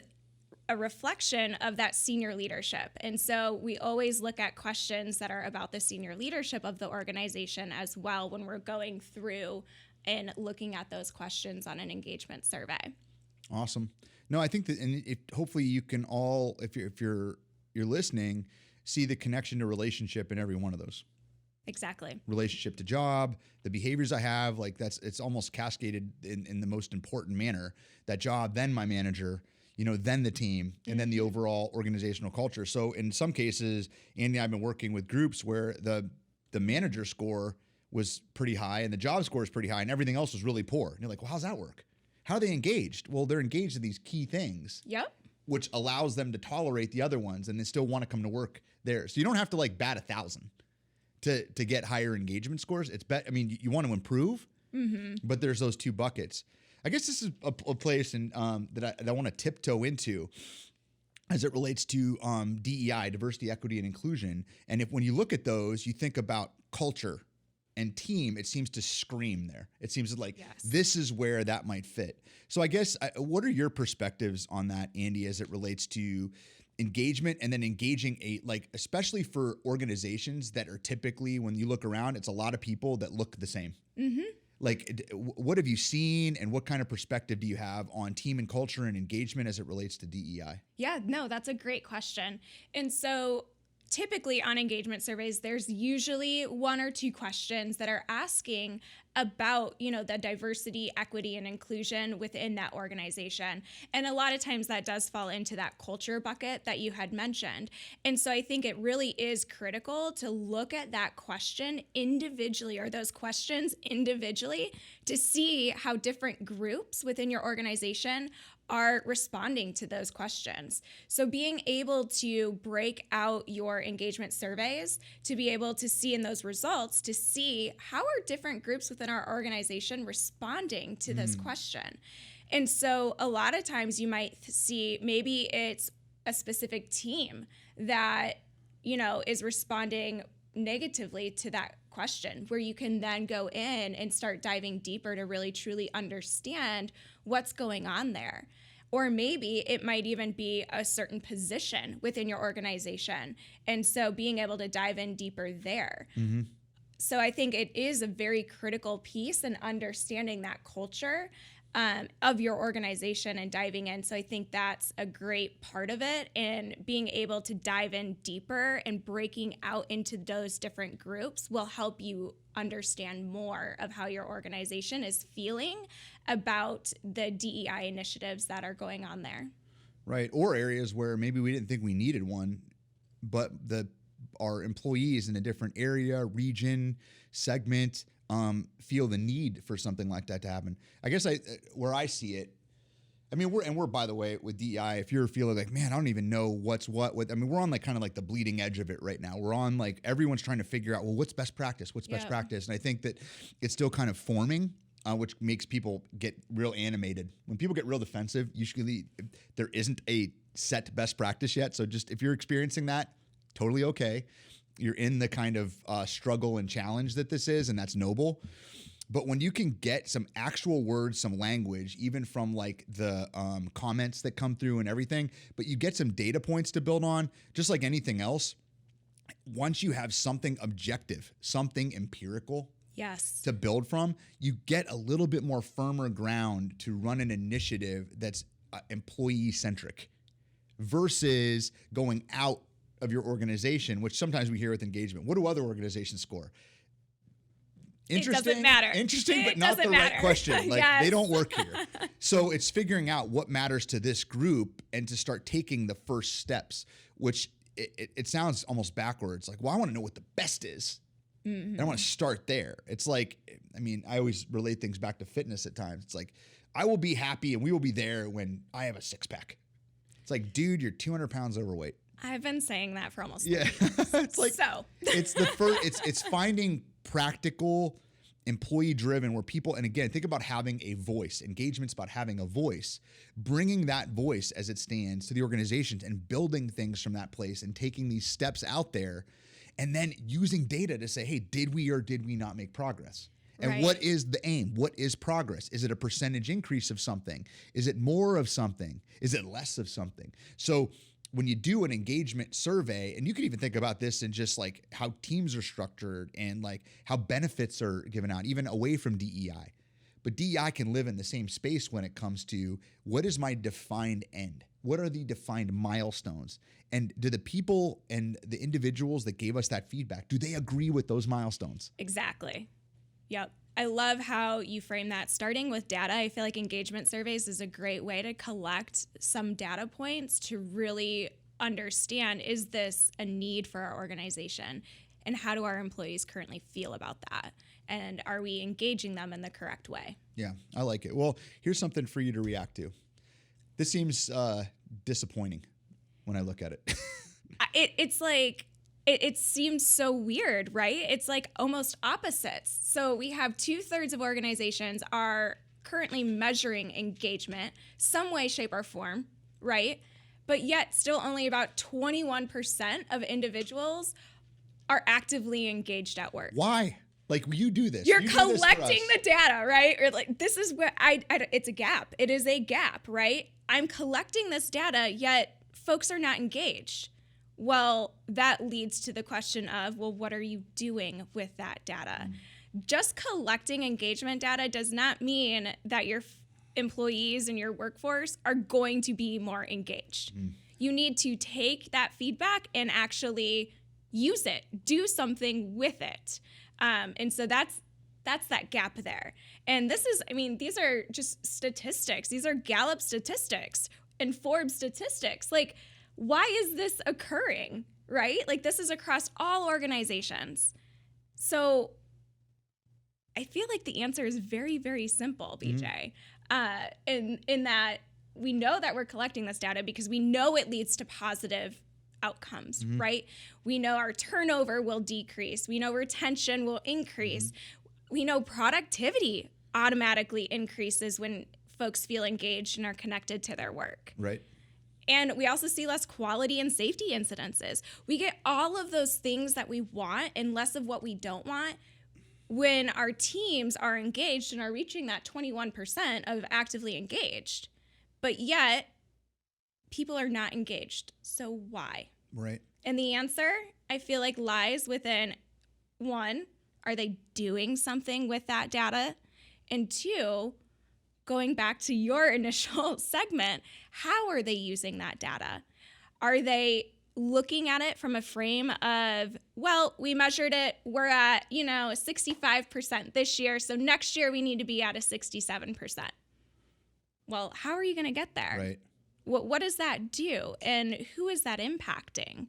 a reflection of that senior leadership. And so we always look at questions that are about the senior leadership of the organization as well when we're going through and looking at those questions on an engagement survey. Awesome. No, I think that, and hopefully you can all, if you're listening, see the connection to relationship in every one of those. Exactly. Relationship to job, the behaviors I have, like it's almost cascaded in the most important manner. That job, then my manager, then the team, and then the overall organizational culture. So in some cases, Andi and I have been working with groups where the manager score was pretty high and the job score is pretty high and everything else was really poor. And you're like, well, how's that work? How are they engaged? Well, they're engaged in these key things. Yep. Which allows them to tolerate the other ones and they still want to come to work there. So you don't have to like bat 1,000 to get higher engagement scores. You want to improve, but there's those 2 buckets. I guess this is a place that I want to tiptoe into as it relates to DEI, diversity, equity, and inclusion. And when you look at those, you think about culture and team, it seems to scream there. It seems like this is where that might fit. So I guess, what are your perspectives on that, Andi, as it relates to engagement and then engaging especially for organizations that are typically, when you look around, it's a lot of people that look the same. Like, what have you seen and what kind of perspective do you have on team and culture and engagement as it relates to DEI? Yeah, no, that's a great question. And so typically on engagement surveys, there's usually one or two questions that are asking about, the diversity, equity, and inclusion within that organization. And a lot of times that does fall into that culture bucket that you had mentioned. And so I think it really is critical to look at that question individually, or those questions individually, to see how different groups within your organization are responding to those questions. So being able to break out your engagement surveys, to be able to see in those results, to see how are different groups within our organization responding to this question. And so a lot of times you might see maybe it's a specific team that, is responding negatively to that question, where you can then go in and start diving deeper to really truly understand what's going on there. Or maybe it might even be a certain position within your organization. And so being able to dive in deeper there. Mm-hmm. So I think it is a very critical piece in understanding that culture of your organization and diving in. So I think that's a great part of it, and being able to dive in deeper and breaking out into those different groups will help you understand more of how your organization is feeling about the DEI initiatives that are going on there. Right. Or areas where maybe we didn't think we needed one, but our employees in a different area, region, segment, feel the need for something like that to happen. I guess where I see it, we're by the way with DEI, if you're feeling like, man, I don't even know what's what, we're on kind of the bleeding edge of it right now. We're on everyone's trying to figure out, well, what's best practice? What's best practice? And I think that it's still kind of forming, which makes people get real animated. When people get real defensive, usually there isn't a set best practice yet. So just if you're experiencing that, totally okay. You're in the kind of struggle and challenge that this is, and that's noble. But when you can get some actual words, some language, even from the comments that come through and everything, but you get some data points to build on, just like anything else, once you have something objective, something empirical, yes, to build from, you get a little bit more firmer ground to run an initiative that's employee-centric versus going out of your organization, which sometimes we hear with engagement. What do other organizations score? Interesting, it doesn't matter. Interesting, but not the right question. They don't work here. So it's figuring out what matters to this group and to start taking the first steps, which it sounds almost backwards. I want to know what the best is. Mm-hmm. And I want to start there. It's I always relate things back to fitness at times. It's I will be happy and we will be there when I have a six pack. It's dude, you're 200 pounds overweight. I've been saying that for almost 3 years. It's it's the first. It's finding practical, employee-driven, where people, and again, think about having a voice. Engagement's about having a voice, bringing that voice as it stands to the organizations and building things from that place and taking these steps out there, and then using data to say, hey, did we or did we not make progress? And what is the aim? What is progress? Is it a percentage increase of something? Is it more of something? Is it less of something? So when you do an engagement survey, and you can even think about this in just how teams are structured and how benefits are given out, even away from DEI. But DEI can live in the same space when it comes to what is my defined end? What are the defined milestones? And do the people and the individuals that gave us that feedback, do they agree with those milestones? Exactly. Yep. I love how you frame that. Starting with data, I feel like engagement surveys is a great way to collect some data points to really understand, is this a need for our organization? And how do our employees currently feel about that? And are we engaging them in the correct way? Yeah, I like it. Well, here's something for you to react to. This seems disappointing when I look at it. It seems so weird, right? It's almost opposites. So we have 2/3 of organizations are currently measuring engagement, some way, shape, or form, right? But yet still only about 21% of individuals are actively engaged at work. Why? You do this. You're collecting the data, right? Or this is where it's a gap. It is a gap, right? I'm collecting this data, yet folks are not engaged. Well, that leads to the question of, well, what are you doing with that data? Just collecting engagement data does not mean that your employees and your workforce are going to be more engaged. You need to take that feedback and actually use it, do something with it. And so that's that gap there. And this is, I mean, these are just statistics. These are Gallup statistics and Forbes statistics. Like, why is this occurring, right? Like, this is across all organizations. So I feel like the answer is very, very simple, BJ. In that we know that we're collecting this data because we know it leads to positive outcomes, right? We know our turnover will decrease. We know retention will increase. We know productivity automatically increases when folks feel engaged and are connected to their work. Right. And we also see less quality and safety incidences. We get all of those things that we want and less of what we don't want when our teams are engaged and are reaching that 21% of actively engaged. But yet, people are not engaged. So why? Right. And the answer, I feel like, lies within, one, are they doing something with that data? And two, going back to your initial segment, how are they using that data? Are they looking at it from a frame of, well, we measured it, we're at, 65% this year, so next year we need to be at a 67%. Well, how are you going to get there? Right. What does that do? And who is that impacting?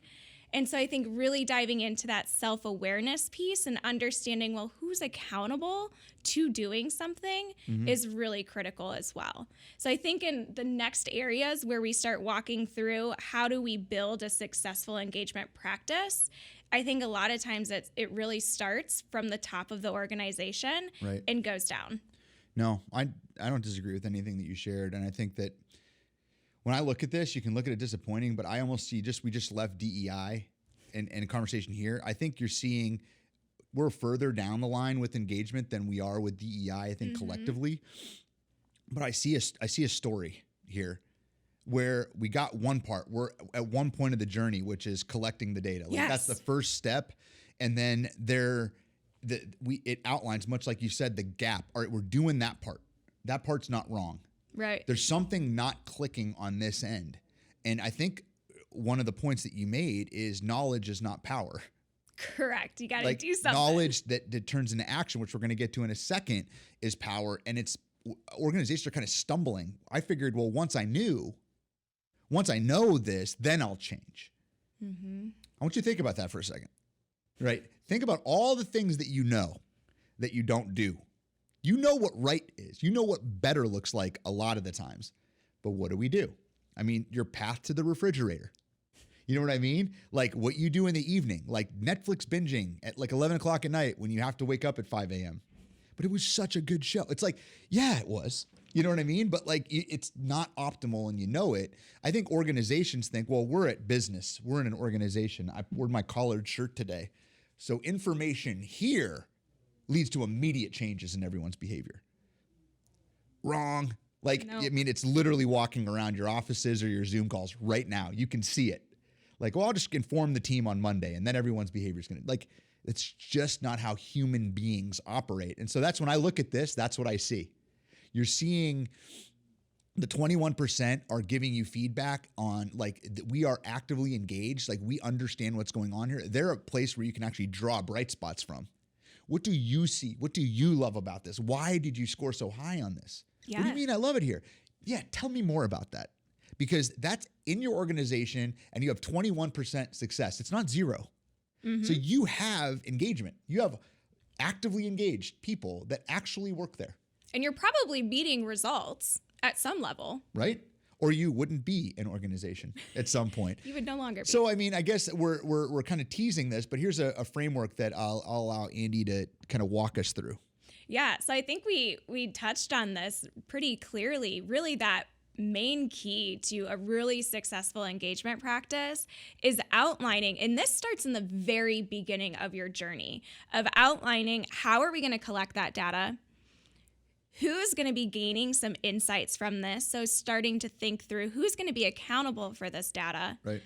And so I think really diving into that self-awareness piece and understanding, well, who's accountable to doing something is really critical as well. So I think in the next areas where we start walking through how do we build a successful engagement practice, I think a lot of times it really starts from the top of the organization and goes down. No, I don't disagree with anything that you shared. And I think that when I look at this, you can look at it disappointing, but I almost see we just left DEI and conversation here. I think you're seeing we're further down the line with engagement than we are with DEI, I think collectively. But I see a story here where we got one part. We're at one point of the journey, which is collecting the data. Like that's the first step. And then it outlines, much like you said, the gap. All right, we're doing that part. That part's not wrong. Right. There's something not clicking on this end. And I think one of the points that you made is knowledge is not power. Correct. You got to do something. Knowledge that turns into action, which we're going to get to in a second, is power. And organizations are kind of stumbling. I figured, well, once I know this, then I'll change. I want you to think about that for a second, right? Think about all the things that you know that you don't do. You know what right is. You know what better looks like a lot of the times. But what do? I mean, your path to the refrigerator. You know what I mean? Like what you do in the evening, like Netflix binging at like 11 o'clock at night when you have to wake up at 5 a.m. But it was such a good show. It's like, yeah, it was. You know what I mean? But like, it's not optimal and you know it. I think organizations think, well, we're at business. We're in an organization. I wore my collared shirt today. So information here leads to immediate changes in everyone's behavior. Wrong. Like, I mean, it's literally walking around your offices or your Zoom calls right now. You can see it. Like, well, I'll just inform the team on Monday and then everyone's behavior is going to, like, it's just not how human beings operate. And so that's when I look at this, that's what I see. You're seeing the 21% are giving you feedback on, like, we are actively engaged. Like, we understand what's going on here. They're a place where you can actually draw bright spots from. What do you see? What do you love about this? Why did you score so high on this? Yeah. What do you mean I love it here? Yeah, tell me more about that. Because that's in your organization and you have 21% success. It's not zero. So you have engagement. You have actively engaged people that actually work there. And you're probably beating results at some level. Right? Or you wouldn't be an organization at some point. You would no longer be. So, I mean, I guess we're kind of teasing this, but here's a framework that I'll allow Andi to kind of walk us through. Yeah, so I think we touched on this pretty clearly. Really, that main key to a really successful engagement practice is outlining, and this starts in the very beginning of your journey, of outlining how are we going to collect that data, who's going to be gaining some insights from this, so starting to think through who's going to be accountable for this data, right?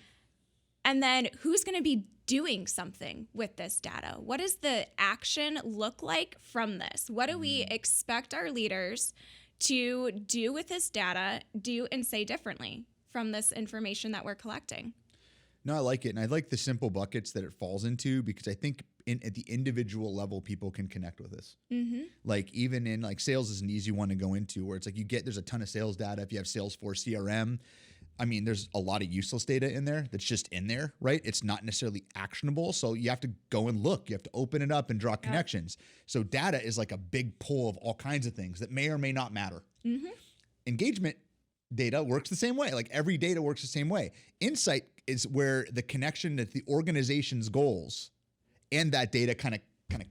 And then who's going to be doing something with this data? What does the action look like from this? What do we expect our leaders to do with this data, do and say differently from this information that we're collecting? No, I like it. And I like the simple buckets that it falls into, because I think at the individual level, people can connect with this. Mm-hmm. Like even in like sales is an easy one to go into, where it's like there's a ton of sales data. If you have Salesforce CRM, I mean, there's a lot of useless data in there that's just in there, right? It's not necessarily actionable. So you have to go and look. You have to open it up and draw connections. So data is like a big pool of all kinds of things that may or may not matter. Mm-hmm. Engagement data works the same way. Like every data works the same way. Insight is where the connection to the organization's goals and that data kind of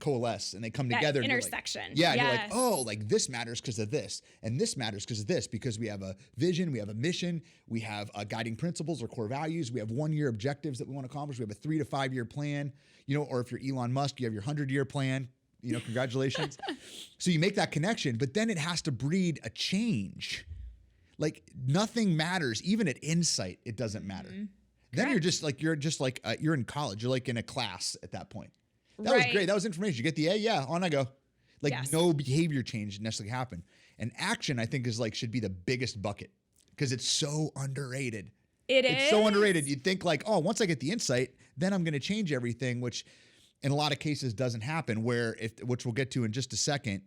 coalesce and they come together. Intersection. And you're like, oh, like this matters because of this, and this matters because of this, because we have a vision, we have a mission, we have guiding principles or core values, we have 1-year objectives that we want to accomplish, we have a 3 to 5 year plan, or if you're Elon Musk, you have your 100-year plan. Congratulations. So you make that connection, but then it has to breed a change. Like nothing matters, even at Insight, it doesn't matter. Mm-hmm. Then you're just like you're in college. You're like in a class at that point. That was great. That was information. You get the A, yeah, on I go. Like no behavior change necessarily happen. And action, I think, should be the biggest bucket because it's so underrated. It's so underrated. You'd think like, oh, once I get the insight, then I'm going to change everything, which in a lot of cases doesn't happen. Which we'll get to in just a second,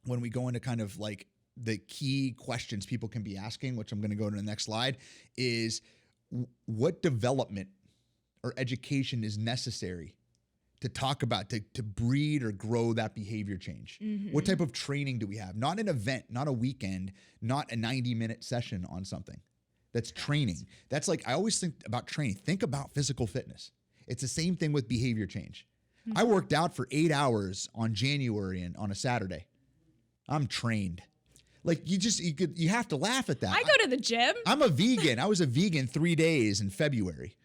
when we go into kind of like the key questions people can be asking, which I'm going to go to the next slide, is what development or education is necessary to talk about, to breed or grow that behavior change? Mm-hmm. What type of training do we have? Not an event, not a weekend, not a 90-minute session on something. That's training. That's like, I always think about training. Think about physical fitness. It's the same thing with behavior change. Mm-hmm. I worked out for 8 hours on January and on a Saturday. I'm trained. Like you have to laugh at that. I go to the gym. I'm a vegan. I was a vegan 3 days in February.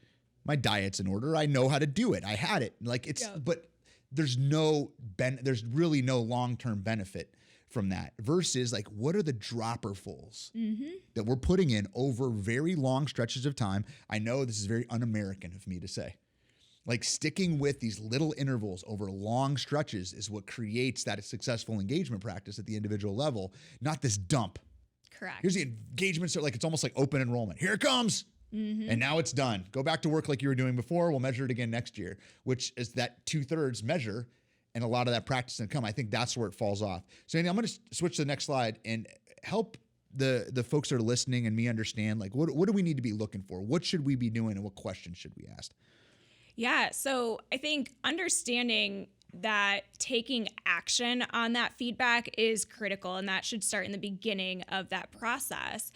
My diet's in order. I know how to do it. I had it. But there's really no long-term benefit from that versus like, what are the dropperfuls that we're putting in over very long stretches of time? I know this is very un-American of me to say. Like sticking with these little intervals over long stretches is what creates that successful engagement practice at the individual level, not this dump. Correct. Here's the engagement, so like it's almost like open enrollment. Here it comes. Mm-hmm. And now it's done. Go back to work like you were doing before. We'll measure it again next year, which is that 2/3 measure and a lot of that practice and come. I think that's where it falls off. So Andy, I'm going to switch to the next slide and help the folks that are listening and me understand, like, what do we need to be looking for? What should we be doing and what questions should we ask? Yeah, so I think understanding that taking action on that feedback is critical, and that should start in the beginning of that process.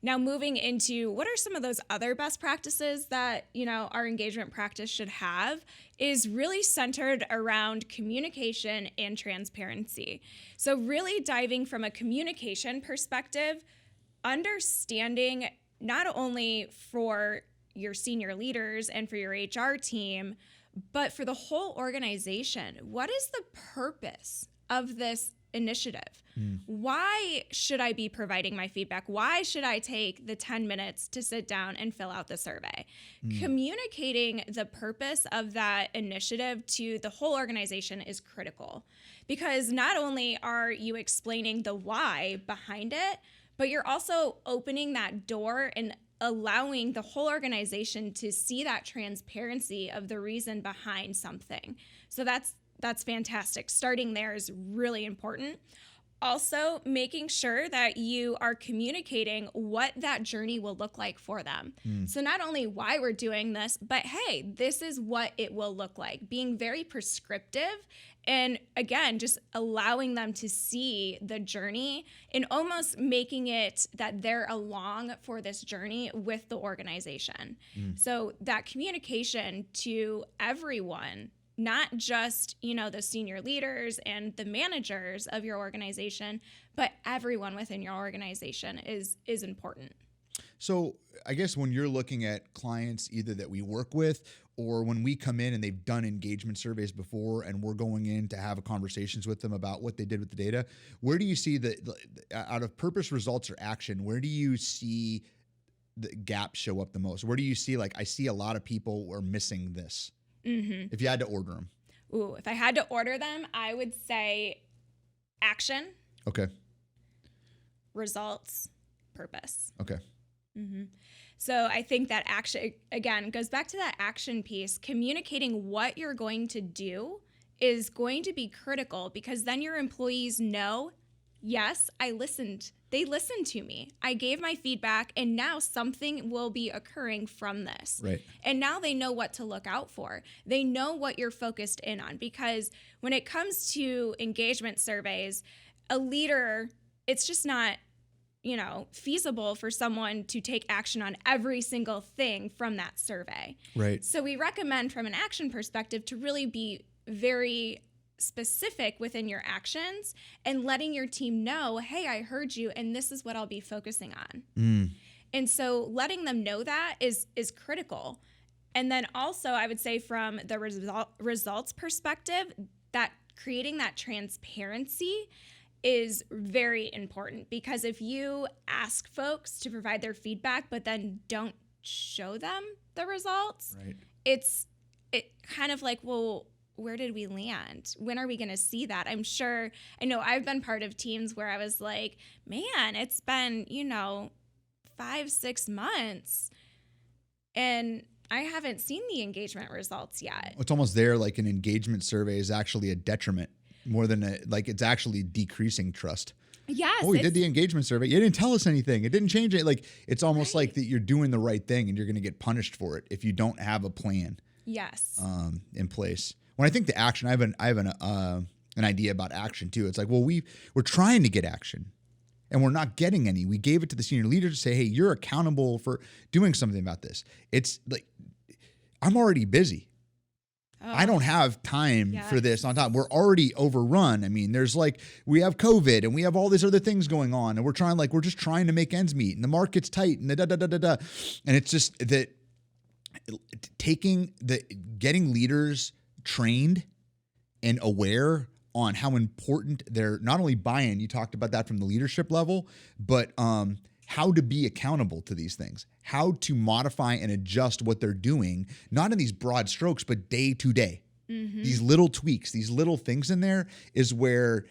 Now, moving into what are some of those other best practices that, our engagement practice should have is really centered around communication and transparency. So really diving from a communication perspective, understanding not only for your senior leaders and for your HR team, but for the whole organization. What is the purpose of this initiative? Why should I be providing my feedback? Why should I take the 10 minutes to sit down and fill out the survey? Communicating the purpose of that initiative to the whole organization is critical, because not only are you explaining the why behind it, but you're also opening that door and allowing the whole organization to see that transparency of the reason behind something. So that's fantastic. Starting there is really important. Also, making sure that you are communicating what that journey will look like for them. So not only why we're doing this, but hey, this is what it will look like. Being very prescriptive, and again, just allowing them to see the journey and almost making it that they're along for this journey with the organization. So that communication to everyone, not just, the senior leaders and the managers of your organization, but everyone within your organization is important. So I guess when you're looking at clients either that we work with or when we come in and they've done engagement surveys before and we're going in to have conversations with them about what they did with the data, where do you see out of purpose, results, or action, where do you see the gaps show up the most? Where do you see, like, I see a lot of people are missing this? If you had to order them. If I had to order them, I would say action. Okay. Results, purpose. Okay. So I think that action, again, goes back to that action piece. Communicating what you're going to do is going to be critical, because then your employees know, yes, I listened. They listened to me. I gave my feedback, and now something will be occurring from this. Right. And now they know what to look out for. They know what you're focused in on, because when it comes to engagement surveys, a leader, it's just not, feasible for someone to take action on every single thing from that survey. Right. So we recommend, from an action perspective, to really be very specific within your actions and letting your team know, hey, I heard you, and this is what I'll be focusing on. And so letting them know that is critical. And then also, I would say, from the results perspective, that creating that transparency is very important, because if you ask folks to provide their feedback but then don't show them the results, Right. it kind of like, well, where did we land? When are we going to see that? I know I've been part of teams where I was like, man, it's been, 5-6 months and I haven't seen the engagement results yet. It's almost there, like an engagement survey is actually a detriment more than it's actually decreasing trust. Yes. Oh, we did the engagement survey. You didn't tell us anything. It didn't change it. Like, it's almost like that you're doing the right thing and you're going to get punished for it if you don't have a plan. Yes. In place. When I think the action, I have an idea about action too. It's like, well, we're trying to get action and we're not getting any. We gave it to the senior leader to say, hey, you're accountable for doing something about this. It's like, I'm already busy. I don't have time for this on top. We're already overrun. I mean, we have COVID and we have all these other things going on, and we're just trying to make ends meet, and the market's tight, and and it's just that getting leaders trained and aware on how important they're not only buy-in, you talked about that from the leadership level, but how to be accountable to these things, how to modify and adjust what they're doing, not in these broad strokes, but day to day. These little tweaks, these little things in there is where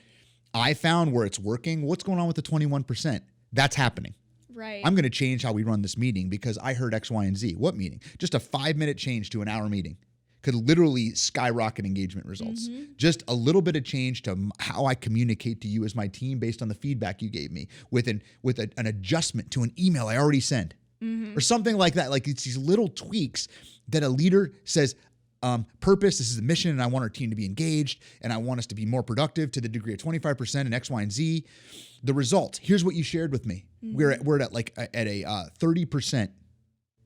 I found where it's working. What's going on with the 21%? That's happening. Right. I'm going to change how we run this meeting because I heard X, Y, and Z. What meeting? Just a 5-minute change to an hour meeting could literally skyrocket engagement results. Just a little bit of change to how I communicate to you as my team based on the feedback you gave me with an adjustment to an email I already sent or something like that. Like, it's these little tweaks that a leader says, purpose, this is the mission, and I want our team to be engaged, and I want us to be more productive to the degree of 25% and X, Y, and Z. The results, here's what you shared with me. We're at a 30%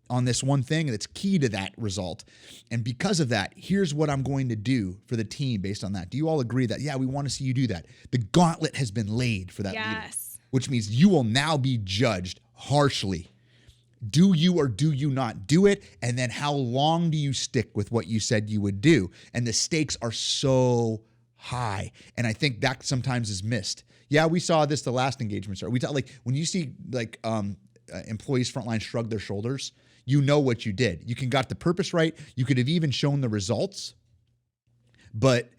on this one thing, and it's key to that result. And because of that, here's what I'm going to do for the team based on that. Do you all agree that, yeah, we want to see you do that? The gauntlet has been laid for that leader, which means you will now be judged harshly. Do you or do you not do it? And then how long do you stick with what you said you would do? And the stakes are so high. And I think that sometimes is missed. Yeah, we saw this the last engagement. We thought, like, when you see employees frontline shrug their shoulders, you know what you did. You got the purpose right. You could have even shown the results, but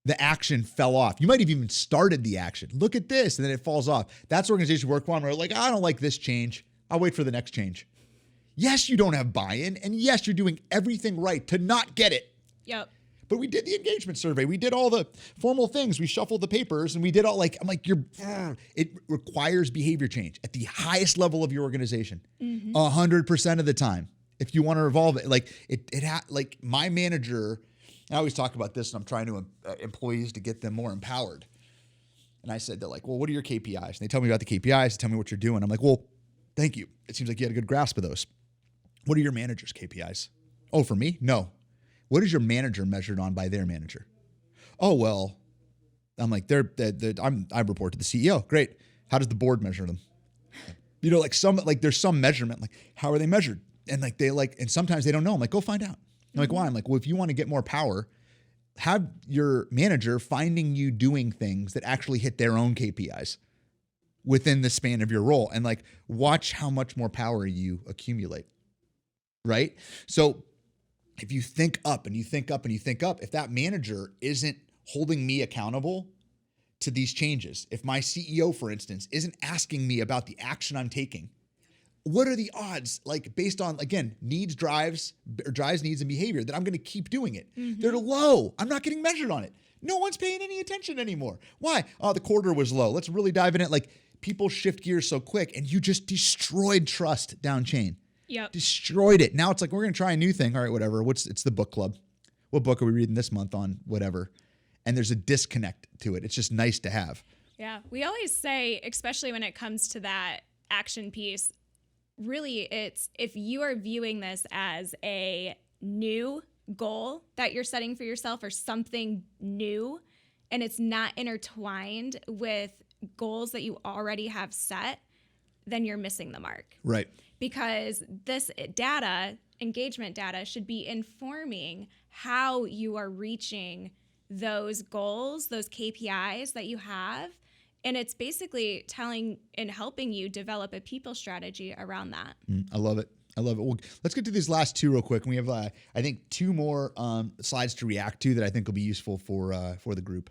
the action fell off. You might have even started the action. Look at this, and then it falls off. That's organization work on where, like, I don't like this change. I'll wait for the next change. Yes, you don't have buy-in, and yes, you're doing everything right to not get it. Yep. But we did the engagement survey. We did all the formal things. We shuffled the papers, and we did all, like, I'm like, it requires behavior change at the highest level of your organization, 100% of the time. If you want to evolve it, like my manager, I always talk about this, and I'm trying to employees to get them more empowered. And I said, they're like, well, what are your KPIs? And they tell me about the KPIs. They tell me what you're doing. I'm like, well, thank you. It seems like you had a good grasp of those. What are your manager's KPIs? Oh, for me? No. What is your manager measured on by their manager? Oh, well, I'm like, I report to the CEO. Great. How does the board measure them? There's some measurement. Like, how are they measured? And and sometimes they don't know. I'm like, go find out. I'm like, why? I'm like, well, if you want to get more power, have your manager finding you doing things that actually hit their own KPIs within the span of your role, and watch how much more power you accumulate. Right? So if you think up and you think up and you think up, if that manager isn't holding me accountable to these changes, if my CEO, for instance, isn't asking me about the action I'm taking, what are the odds, like based on, again, drives needs and behavior, that I'm going to keep doing it? They're low. I'm not getting measured on it. No one's paying any attention anymore. Why? Oh, the quarter was low. Let's really dive in it. Like, people shift gears so quick, and you just destroyed trust down chain. Yep. Destroyed it. Now it's like, we're going to try a new thing. All right, whatever. It's the book club. What book are we reading this month on whatever? And there's a disconnect to it. It's just nice to have. Yeah. We always say, especially when it comes to that action piece, really, it's if you are viewing this as a new goal that you're setting for yourself or something new, and it's not intertwined with goals that you already have set, then you're missing the mark. Right. Because this data, engagement data, should be informing how you are reaching those goals, those KPIs that you have. And it's basically telling and helping you develop a people strategy around that. I love it. I love it. Well, let's get to these last two real quick. We have, I think, two more slides to react to that I think will be useful for the group.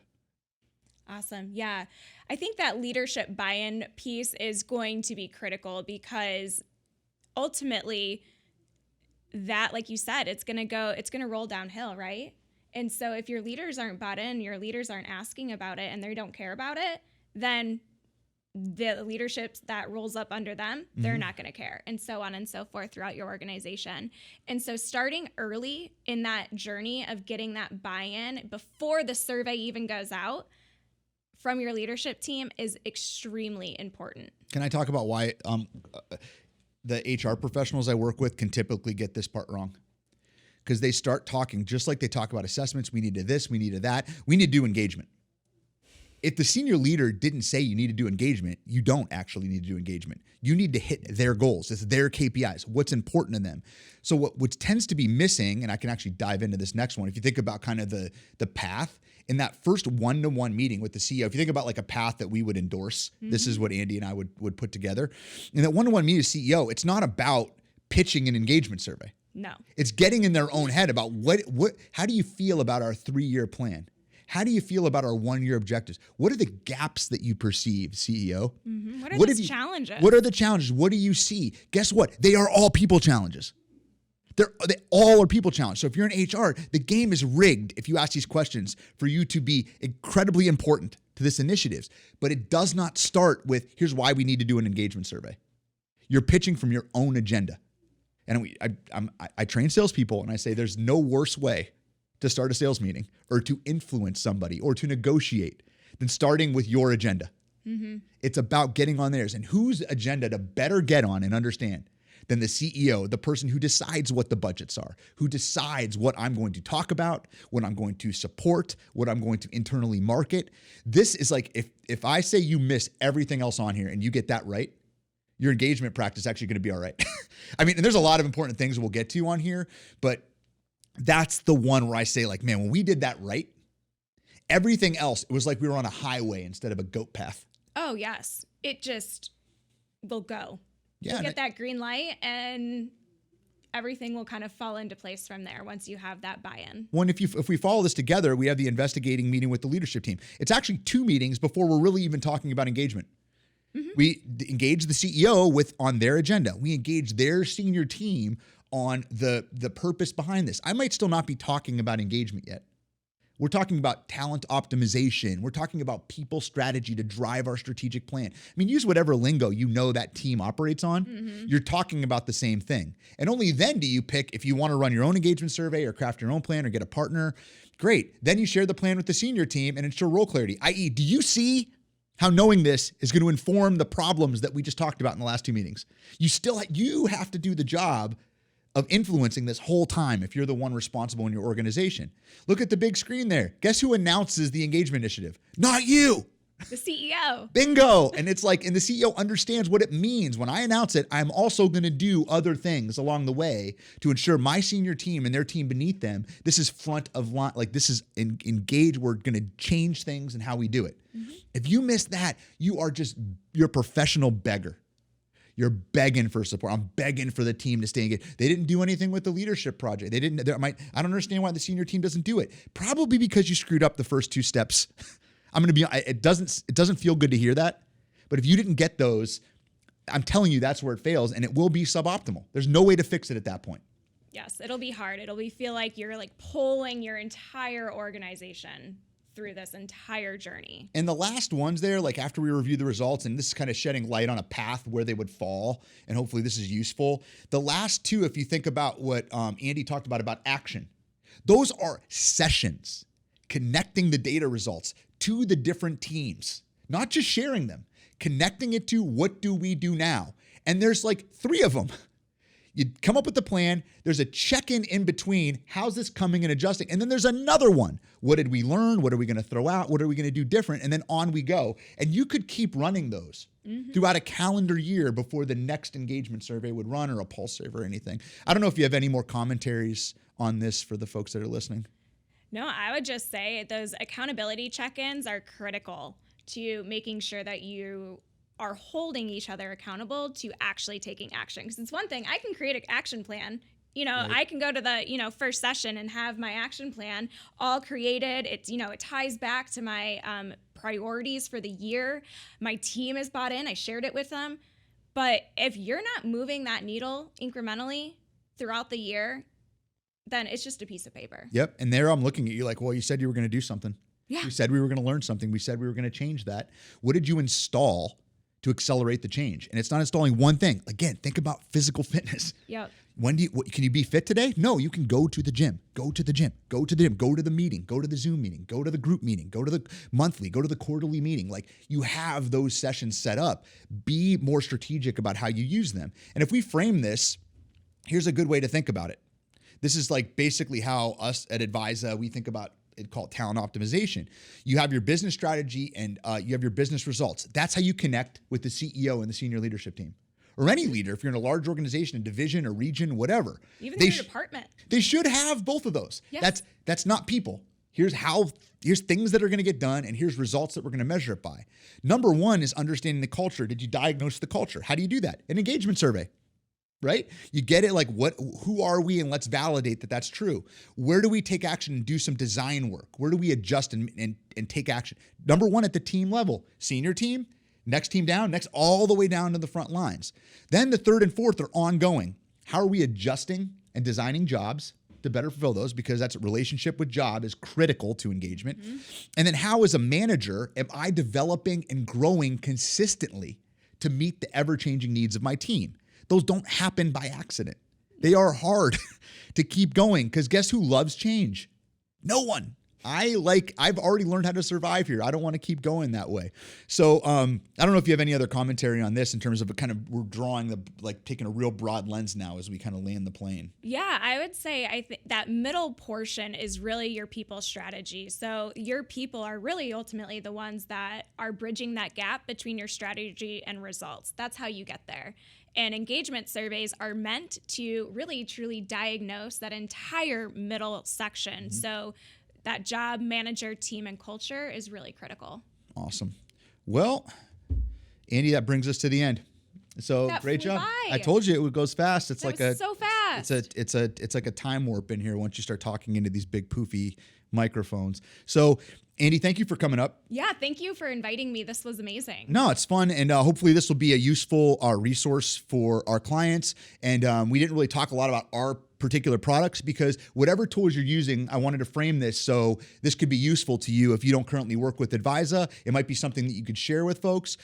Awesome. Yeah. I think that leadership buy-in piece is going to be critical, because ultimately that, like you said, it's going to roll downhill, right? And so if your leaders aren't bought in, your leaders aren't asking about it, and they don't care about it, then the leadership that rolls up under them, they're not going to care, and so on and so forth throughout your organization. And so starting early in that journey of getting that buy-in before the survey even goes out from your leadership team is extremely important. Can I talk about why the HR professionals I work with can typically get this part wrong? Because they start talking just like they talk about assessments. We need to this, we need to that. We need to do engagement. If the senior leader didn't say you need to do engagement, you don't actually need to do engagement. You need to hit their goals. It's their KPIs, what's important to them. So what tends to be missing, and I can actually dive into this next one, if you think about kind of the path, in that first one-to-one meeting with the CEO, if you think about like a path that we would endorse, this is what Andi and I would put together. In that one-to-one meeting with CEO, it's not about pitching an engagement survey. No. It's getting in their own head about how do you feel about our 3-year plan? How do you feel about our 1-year objectives? What are the gaps that you perceive, CEO? What are the challenges? What are the challenges? What do you see? Guess what? They are all people challenges. They all are people challenges. So if you're in HR, the game is rigged if you ask these questions for you to be incredibly important to this initiatives. But it does not start with, here's why we need to do an engagement survey. You're pitching from your own agenda. And I train salespeople, and I say there's no worse way to start a sales meeting or to influence somebody or to negotiate than starting with your agenda. It's about getting on theirs. And whose agenda to better get on and understand than the CEO, the person who decides what the budgets are, who decides what I'm going to talk about, what I'm going to support, what I'm going to internally market. This is like, if I say you miss everything else on here and you get that right, your engagement practice is actually going to be all right. I mean, and there's a lot of important things we'll get to on here, but that's the one where I say, like, man, when we did that right, everything else, it was like we were on a highway instead of a goat path. Oh, yes. It just will go. Yeah. You get that green light, and everything will kind of fall into place from there once you have that buy-in. When if we follow this together, we have the investigating meeting with the leadership team. It's actually 2 meetings before we're really even talking about engagement. We engage the CEO on their agenda. We engage their senior team on the purpose behind this. I might still not be talking about engagement yet. We're talking about talent optimization. We're talking about people strategy to drive our strategic plan. I mean, use whatever lingo you know that team operates on. You're talking about the same thing. And only then do you pick if you want to run your own engagement survey or craft your own plan or get a partner. Great. Then you share the plan with the senior team and ensure role clarity, i.e., do you see how knowing this is going to inform the problems that we just talked about in the last 2 meetings? You have to do the job of influencing this whole time if you're the one responsible in your organization. Look at the big screen there. Guess who announces the engagement initiative? Not you. The CEO. Bingo. And it's like, and the CEO understands what it means. When I announce it, I'm also going to do other things along the way to ensure my senior team and their team beneath them, this is front of line, like this is engaged. We're going to change things and how we do it. If you miss that, you're a professional beggar. You're begging for support. I'm begging for the team to stay engaged. They didn't do anything with the leadership project. I don't understand why the senior team doesn't do it. Probably because you screwed up the first 2 steps. I'm going to be, it doesn't feel good to hear that. But if you didn't get those, I'm telling you, that's where it fails, and it will be suboptimal. There's no way to fix it at that point. Yes, it'll be hard. Feel like you're like pulling your entire organization through this entire journey. And the last ones there, like after we review the results, and this is kind of shedding light on a path where they would fall, and hopefully this is useful. The last two, if you think about what Andi talked about action, those are sessions, connecting the data results to the different teams, not just sharing them, connecting it to what do we do now? And there's like 3 of them. You come up with the plan. There's a check-in in between. How's this coming and adjusting? And then there's another one. What did we learn? What are we going to throw out? What are we going to do different? And then on we go. And you could keep running those throughout a calendar year before the next engagement survey would run, or a pulse survey or anything. I don't know if you have any more commentaries on this for the folks that are listening. No, I would just say those accountability check-ins are critical to making sure that you are holding each other accountable to actually taking action. Because it's one thing, I can create an action plan. Right. I can go to the, first session and have my action plan all created. It's, it ties back to my priorities for the year. My team is bought in. I shared it with them. But if you're not moving that needle incrementally throughout the year, then it's just a piece of paper. Yep. And there I'm looking at you like, well, you said you were going to do something. Yeah. We said we were going to learn something. We said we were going to change that. What did you install to accelerate the change? And it's not installing one thing. Again, think about physical fitness. Yep. Can you be fit today? No, you can go to the gym, go to the meeting, go to the Zoom meeting, go to the group meeting, go to the monthly, go to the quarterly meeting. Like, you have those sessions set up. Be more strategic about how you use them. And if we frame this, here's a good way to think about it. This is like basically how us at ADVISA, we think about it, called talent optimization. You have your business strategy and you have your business results. That's how you connect with the CEO and the senior leadership team, or any leader. If you're in a large organization, a division, a region, whatever, even their department, they should have both of those. Yes. That's not people. Here's things that are going to get done, and here's results that we're going to measure it by. Number 1 is understanding the culture. Did you diagnose the culture? How do you do that? An engagement survey. Right? You get it, like who are we, and let's validate that that's true. Where do we take action and do some design work? Where do we adjust and take action? Number 1 at the team level, senior team, next team down, next all the way down to the front lines. Then the 3rd and 4th are ongoing. How are we adjusting and designing jobs to better fulfill those? Because that's a relationship with job is critical to engagement. And then how, as a manager, am I developing and growing consistently to meet the ever-changing needs of my team? Those don't happen by accident. They are hard to keep going, because guess who loves change? No one. I've already learned how to survive here. I don't want to keep going that way. So I don't know if you have any other commentary on this in terms of we're drawing taking a real broad lens now as we kind of land the plane. Yeah, I would say I think that middle portion is really your people strategy. So your people are really ultimately the ones that are bridging that gap between your strategy and results. That's how you get there. And engagement surveys are meant to really, truly diagnose that entire middle section. So that job, manager, team, and culture is really critical. Awesome. Well, Andi, that brings us to the end. So that great job. fly. I told you it goes fast. It's so fast. It's like a time warp in here once you start talking into these big poofy microphones. So Andi, thank you for coming up. Yeah, thank you for inviting me. This was amazing. No, it's fun. And hopefully this will be a useful resource for our clients. And we didn't really talk a lot about our particular products, because whatever tools you're using, I wanted to frame this so this could be useful to you. If you don't currently work with ADVISA, it might be something that you could share with folks.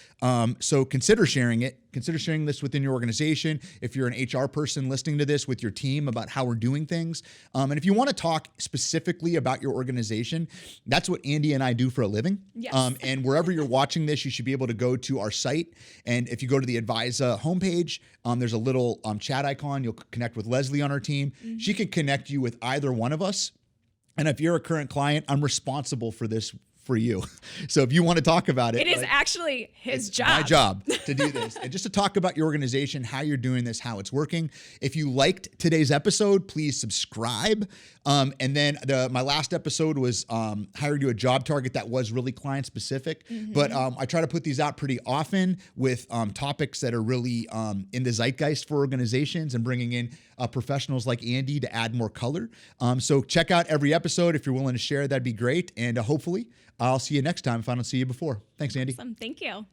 So consider sharing it. Consider sharing this within your organization. If you're an HR person listening to this, with your team about how we're doing things. And if you want to talk specifically about your organization, that's what Andi and I do for a living. Yes. And wherever you're watching this, you should be able to go to our site. And if you go to the ADVISA homepage, there's a little chat icon. You'll connect with Leslie on our team. She can connect you with either one of us. And if you're a current client, I'm responsible for this for you. So if you want to talk about it. It is actually his job. My job to do this. And just to talk about your organization, how you're doing this, how it's working. If you liked today's episode, please subscribe. And then my last episode was hiring you a job target that was really client specific. But I try to put these out pretty often with topics that are really in the zeitgeist for organizations, and bringing in professionals like Andi to add more color. So check out every episode. If you're willing to share, that'd be great. And hopefully I'll see you next time if I don't see you before. Thanks, Andi. Awesome. Thank you.